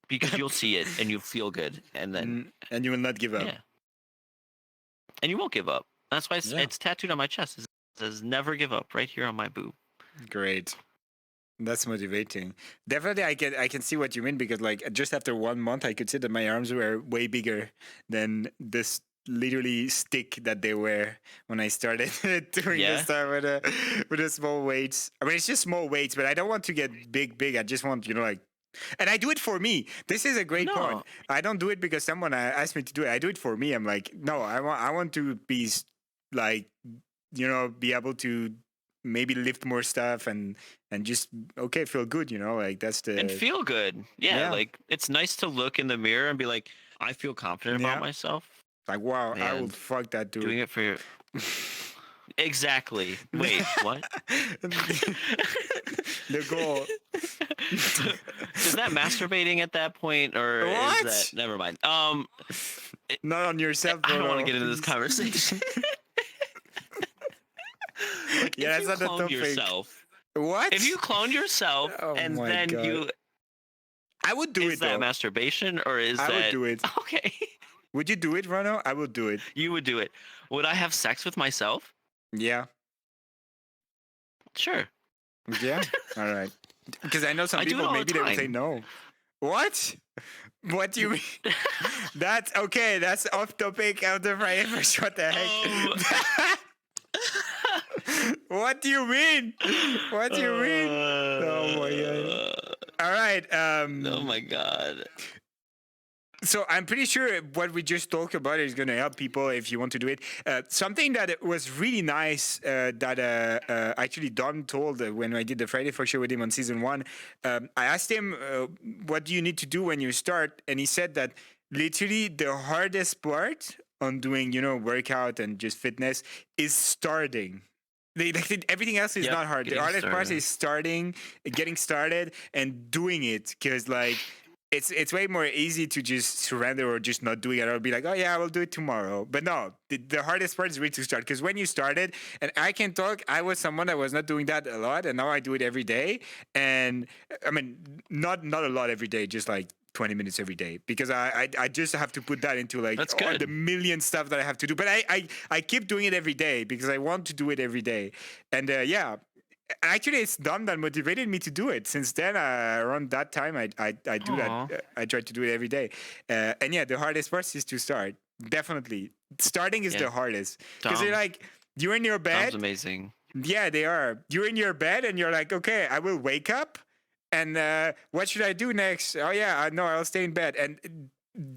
Speaker 2: because you'll see it and you'll feel good, and then
Speaker 1: And you will not give up.
Speaker 2: yeah, and you won't give up. That's why
Speaker 1: Yeah.
Speaker 2: it's tattooed on my chest. It says "Never give up" right here on my boob.
Speaker 1: Great. That's motivating. Definitely, I can see what you mean because like just after 1 month, I could see that my arms were way bigger than this literally stick that they were when I started doing
Speaker 2: Yeah.
Speaker 1: this stuff with the small weights. I mean, it's just small weights, but I don't want to get big. I just want like. And I do it for me. This is a great point.
Speaker 2: No,
Speaker 1: I don't do it because someone asked me to do it. I do it for me. I'm like, no, I want to be like, be able to maybe lift more stuff and just feel good. Like that's
Speaker 2: and
Speaker 1: the
Speaker 2: feel good. Yeah,
Speaker 1: yeah
Speaker 2: like it's nice to look in the mirror and be like, I feel confident about
Speaker 1: yeah.
Speaker 2: myself.
Speaker 1: Like wow, I will
Speaker 2: And
Speaker 1: fuck that dude.
Speaker 2: doing it for your Exactly. Wait, what?
Speaker 1: The goal.
Speaker 2: Is that masturbating at that point, or is that?
Speaker 1: What?
Speaker 2: Never mind.
Speaker 1: Not on yourself,
Speaker 2: I don't want to
Speaker 1: Bruno.
Speaker 2: get into this
Speaker 1: Please.
Speaker 2: conversation. Like,
Speaker 1: Yeah,
Speaker 2: if
Speaker 1: that's
Speaker 2: you
Speaker 1: not the
Speaker 2: cloned
Speaker 1: topic.
Speaker 2: yourself,
Speaker 1: What?
Speaker 2: if you cloned yourself
Speaker 1: Oh
Speaker 2: and
Speaker 1: my
Speaker 2: then
Speaker 1: God. I would do
Speaker 2: is
Speaker 1: it
Speaker 2: that
Speaker 1: though.
Speaker 2: masturbation or is
Speaker 1: I would
Speaker 2: that
Speaker 1: do it.
Speaker 2: okay?
Speaker 1: Would you do it, Bruno? I would do it.
Speaker 2: You would do it. Would I have sex with myself?
Speaker 1: Yeah.
Speaker 2: Sure.
Speaker 1: Yeah. All right. Because I know some
Speaker 2: I do it
Speaker 1: people
Speaker 2: all the
Speaker 1: maybe they would say
Speaker 2: time.
Speaker 1: no. What? What do you mean? That's okay. That's off topic of the Friday First. What the heck? What do you mean? What do you mean? Oh my God. All right.
Speaker 2: Oh my God.
Speaker 1: So I'm pretty sure what we just talked about is going to help people if you want to do it. Something that was really nice that actually Don told when I did the Friday for Show with him on season 1. I asked him, what do you need to do when you start? And he said that literally the hardest part on doing, workout and just fitness is starting. Everything else is
Speaker 2: Yep,
Speaker 1: not hard. The
Speaker 2: getting
Speaker 1: hardest part
Speaker 2: started.
Speaker 1: is getting started and doing it. Because it's way more easy to just surrender or just not do it. I'll be like, oh yeah, I will do it tomorrow. But no, the hardest part is really to start. Because when you started, and I can talk, I was someone that was not doing that a lot, and now I do it every day. And I mean, not a lot every day, just like 20 minutes every day, because I just have to put that into
Speaker 2: That's
Speaker 1: all
Speaker 2: good.
Speaker 1: the million stuff that I have to do. But I keep doing it every day because I want to do it every day. And yeah, actually, it's Dom that motivated me to do it. Since then, around that time, I do
Speaker 2: Aw.
Speaker 1: that. I try to do it every day. And yeah, the hardest part is to start. Definitely, starting is
Speaker 2: Yeah.
Speaker 1: the hardest because
Speaker 2: Dom.
Speaker 1: you're like you're in your
Speaker 2: Dom's
Speaker 1: bed.
Speaker 2: amazing.
Speaker 1: Yeah, they are. You're in your bed and you're like, okay, I will wake up. And what should I do next? Oh yeah, no, I'll stay in bed. And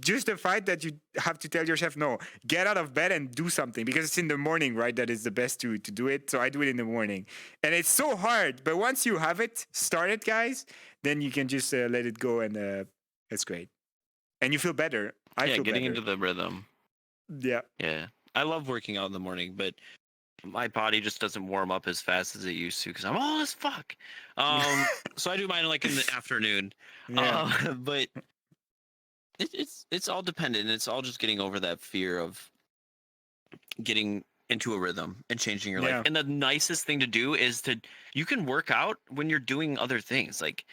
Speaker 1: just the fact that you have to tell yourself, no, get out of bed and do something, because it's in the morning, right? That is the best to do it. So I do it in the morning, and it's so hard. But once you have it started, guys, then you can just let it go, and it's great. And you feel better. I
Speaker 2: Yeah,
Speaker 1: feel
Speaker 2: getting
Speaker 1: better.
Speaker 2: into the rhythm.
Speaker 1: Yeah.
Speaker 2: Yeah. I love working out in the morning, but my body just doesn't warm up as fast as it used to because I'm old as fuck. So I do mine like in the afternoon.
Speaker 1: Yeah.
Speaker 2: But it's all dependent. It's all just getting over that fear of getting into a rhythm and changing your
Speaker 1: Yeah.
Speaker 2: life. And the nicest thing to do is you can work out when you're doing other things. Like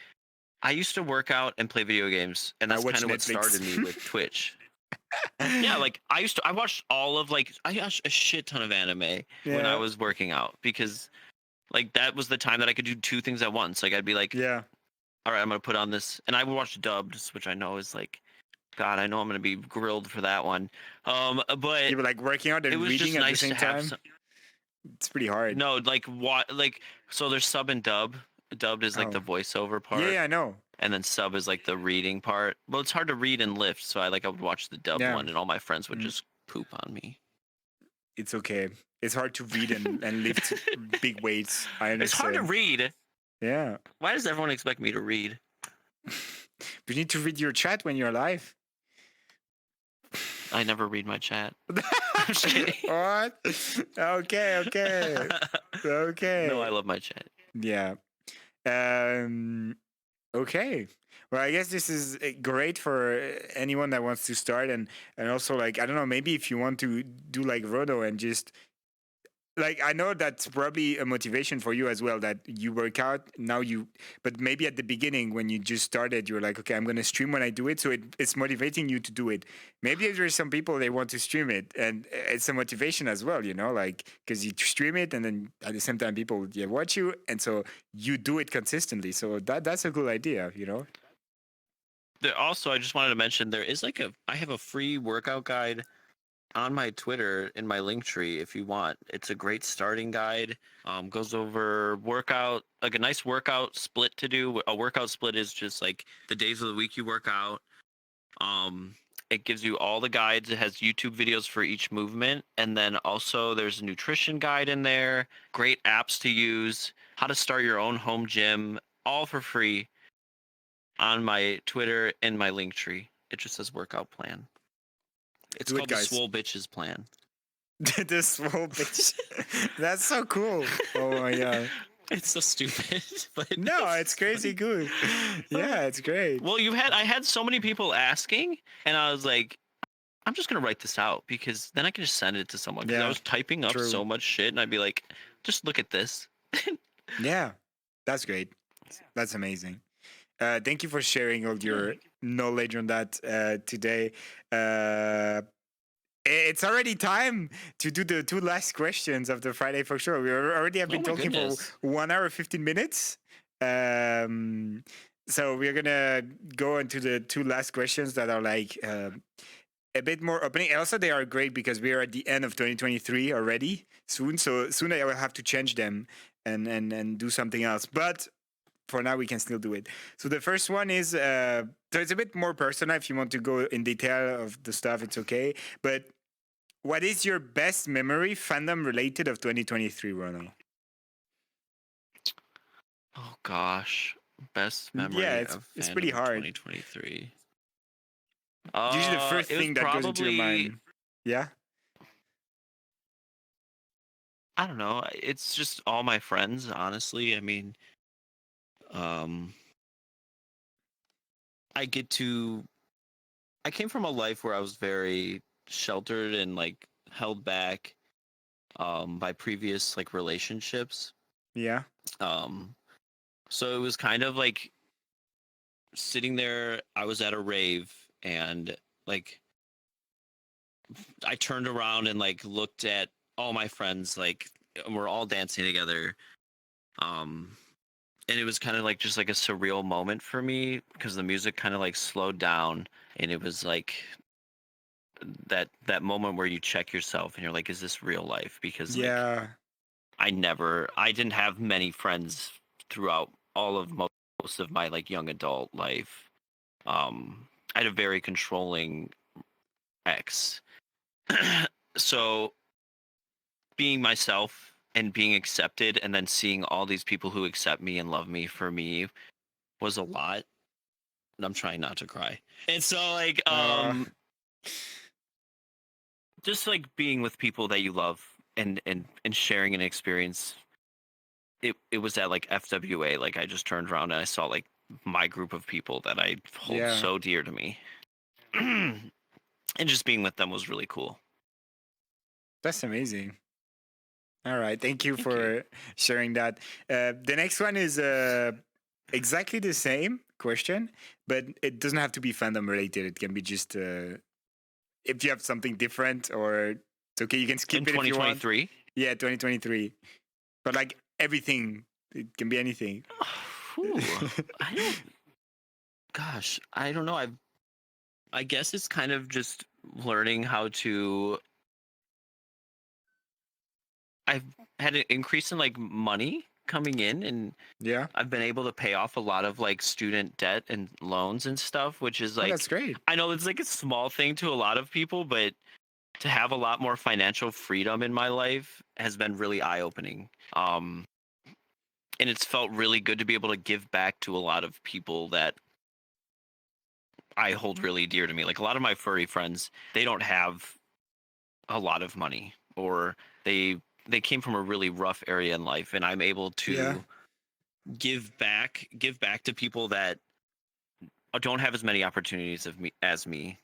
Speaker 2: I used to work out and play video games, and
Speaker 1: I
Speaker 2: that's
Speaker 1: watch
Speaker 2: kind of what
Speaker 1: Netflix.
Speaker 2: started me with Twitch. Yeah, like I watched all of I watched a shit ton of anime when I
Speaker 1: Yeah.
Speaker 2: was working out because like that was the time that I could do two things at once. Like I'd be like,
Speaker 1: Yeah.
Speaker 2: all right, I'm gonna put on this, and I would watch dubbed, which I know is like, God, I know I'm gonna be grilled for that one. But
Speaker 1: You were like working out
Speaker 2: it
Speaker 1: and
Speaker 2: was just
Speaker 1: reading at the
Speaker 2: nice
Speaker 1: same
Speaker 2: to have
Speaker 1: time.
Speaker 2: some.
Speaker 1: It's pretty hard.
Speaker 2: No, like what? Like so, there's sub and dub. Dubbed is like
Speaker 1: Oh.
Speaker 2: the voiceover part,
Speaker 1: Yeah, I know.
Speaker 2: and then sub is like the reading part. Well, it's hard to read and lift, so I would watch the dub
Speaker 1: Yeah.
Speaker 2: one, and all my friends would
Speaker 1: Mm.
Speaker 2: just poop on me.
Speaker 1: It's okay. It's hard to read and lift big weights. I understand.
Speaker 2: It's hard to read.
Speaker 1: Yeah.
Speaker 2: Why does everyone expect me to read?
Speaker 1: You need to read your chat when you're live.
Speaker 2: I never read my chat. I'm just kidding.
Speaker 1: What? Okay. Okay.
Speaker 2: No, I love my chat.
Speaker 1: Yeah. Okay. Well, I guess this is great for anyone that wants to start, and also like I don't know, maybe if you want to do like Rodo and just like I know that's probably a motivation for you as well, that you work out now, but maybe at the beginning when you just started you're like, okay, I'm going to stream when I do it, so it's motivating you to do it. Maybe if there's some people they want to stream it, and it's a motivation as well, like because you stream it and then at the same time people watch you, and so you do it consistently, so that's a good idea.
Speaker 2: Also, I just wanted to mention there is I have a free workout guide on my Twitter in my link tree if you want. It's a great starting guide. Goes over workout, like a nice workout split to do. A workout split is just like the days of the week you work out. It gives you all the guides. It has YouTube videos for each movement, and then also there's a nutrition guide in there. Great apps to use. How to start your own home gym, all for free on my Twitter and my link tree. It just says workout plan. It's
Speaker 1: Do it,
Speaker 2: called the
Speaker 1: guys.
Speaker 2: Swole Bitches Plan.
Speaker 1: The swole bitch. That's so cool. Oh my god.
Speaker 2: It's so stupid, but
Speaker 1: No, it's crazy good. Yeah, it's great.
Speaker 2: Well, I had so many people asking, and I was like, I'm just gonna write this out because then I can just send it to someone. Because I
Speaker 1: Yeah,
Speaker 2: was typing up
Speaker 1: true.
Speaker 2: so much shit, and I'd be like, just look at this.
Speaker 1: Yeah, that's great. That's amazing. Thank you for sharing all your knowledge on that today. It's already time to do the two last questions of the Friday for sure. We already have
Speaker 2: Oh
Speaker 1: been
Speaker 2: my
Speaker 1: talking for
Speaker 2: goodness.
Speaker 1: 1 hour 15 minutes. So we're gonna go into the two last questions that are like a bit more opening. Also, they are great because we are at the end of 2023 already soon. So soon I will have to change them and do something else. But for now, we can still do it. So the first one is so it's a bit more personal. If you want to go in detail of the stuff, it's okay. But what is your best memory fandom related of 2023, Ronald?
Speaker 2: Oh gosh, best
Speaker 1: Yeah,
Speaker 2: memory of
Speaker 1: it's
Speaker 2: fandom
Speaker 1: pretty
Speaker 2: of
Speaker 1: hard.
Speaker 2: 2023.
Speaker 1: Usually the first
Speaker 2: It was
Speaker 1: thing that goes into your
Speaker 2: probably,
Speaker 1: mind. Yeah.
Speaker 2: I don't know. It's just all my friends, honestly. I mean, um, I get to. I came from a life where I was very sheltered and like held back by previous like relationships.
Speaker 1: Yeah.
Speaker 2: Um, so it was kind of like sitting there. I was at a rave and like I turned around and like looked at all my friends like we're all dancing together. Um, and it was kind of like just like a surreal moment for me because the music kind of like slowed down and it was like that moment where you check yourself and you're like, is this real life? Because like
Speaker 1: Yeah.
Speaker 2: I didn't have many friends throughout all of most of my like young adult life. I had a very controlling ex. So being myself and being accepted and then seeing all these people who accept me and love me for me was a lot. And I'm trying not to cry. And so like
Speaker 1: Uh,
Speaker 2: just like being with people that you love and sharing an experience. It was at like FWA, like I just turned around and I saw like my group of people that I hold
Speaker 1: yeah.
Speaker 2: so dear to me. And just being with them was really cool.
Speaker 1: That's amazing. All right. Thank you
Speaker 2: Thank you.
Speaker 1: for sharing that. The next one is exactly the same question, but it doesn't have to be fandom related. It can be just if you have something different, or it's okay. You can skip
Speaker 2: In
Speaker 1: it if you want.
Speaker 2: 2023.
Speaker 1: Yeah, 2023. But like everything, it can be anything.
Speaker 2: Whew, I don't gosh, I don't know. I guess it's kind of just learning how to I've had an increase in like money coming in and
Speaker 1: Yeah.
Speaker 2: I've been able to pay off a lot of like student debt and loans and stuff, which is
Speaker 1: Oh,
Speaker 2: like
Speaker 1: that's great.
Speaker 2: I know it's like a small thing to a lot of people, but to have a lot more financial freedom in my life has been really eye-opening. And it's felt really good to be able to give back to a lot of people that I hold really dear to me. Like a lot of my furry friends, they don't have a lot of money or they came from a really rough area in life and I'm able
Speaker 1: Yeah.
Speaker 2: to give back to people that don't have as many opportunities as me.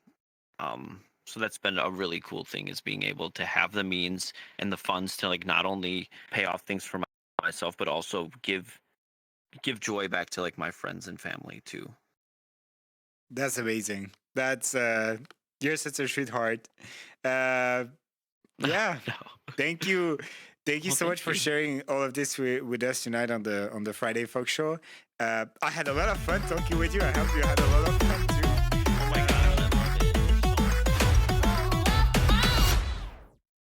Speaker 2: So that's been a really cool thing is being able to have the means and the funds to like not only pay off things for myself but also give joy back to like my friends and family too.
Speaker 1: That's amazing. That's you're such a sweetheart. Uh, yeah.
Speaker 2: No.
Speaker 1: Thank you. Thank you
Speaker 2: Well,
Speaker 1: so much
Speaker 2: thank
Speaker 1: for
Speaker 2: you.
Speaker 1: sharing all of this with us tonight on the Friday Folk Show. I had a lot of fun talking with you. I hope you had a lot of fun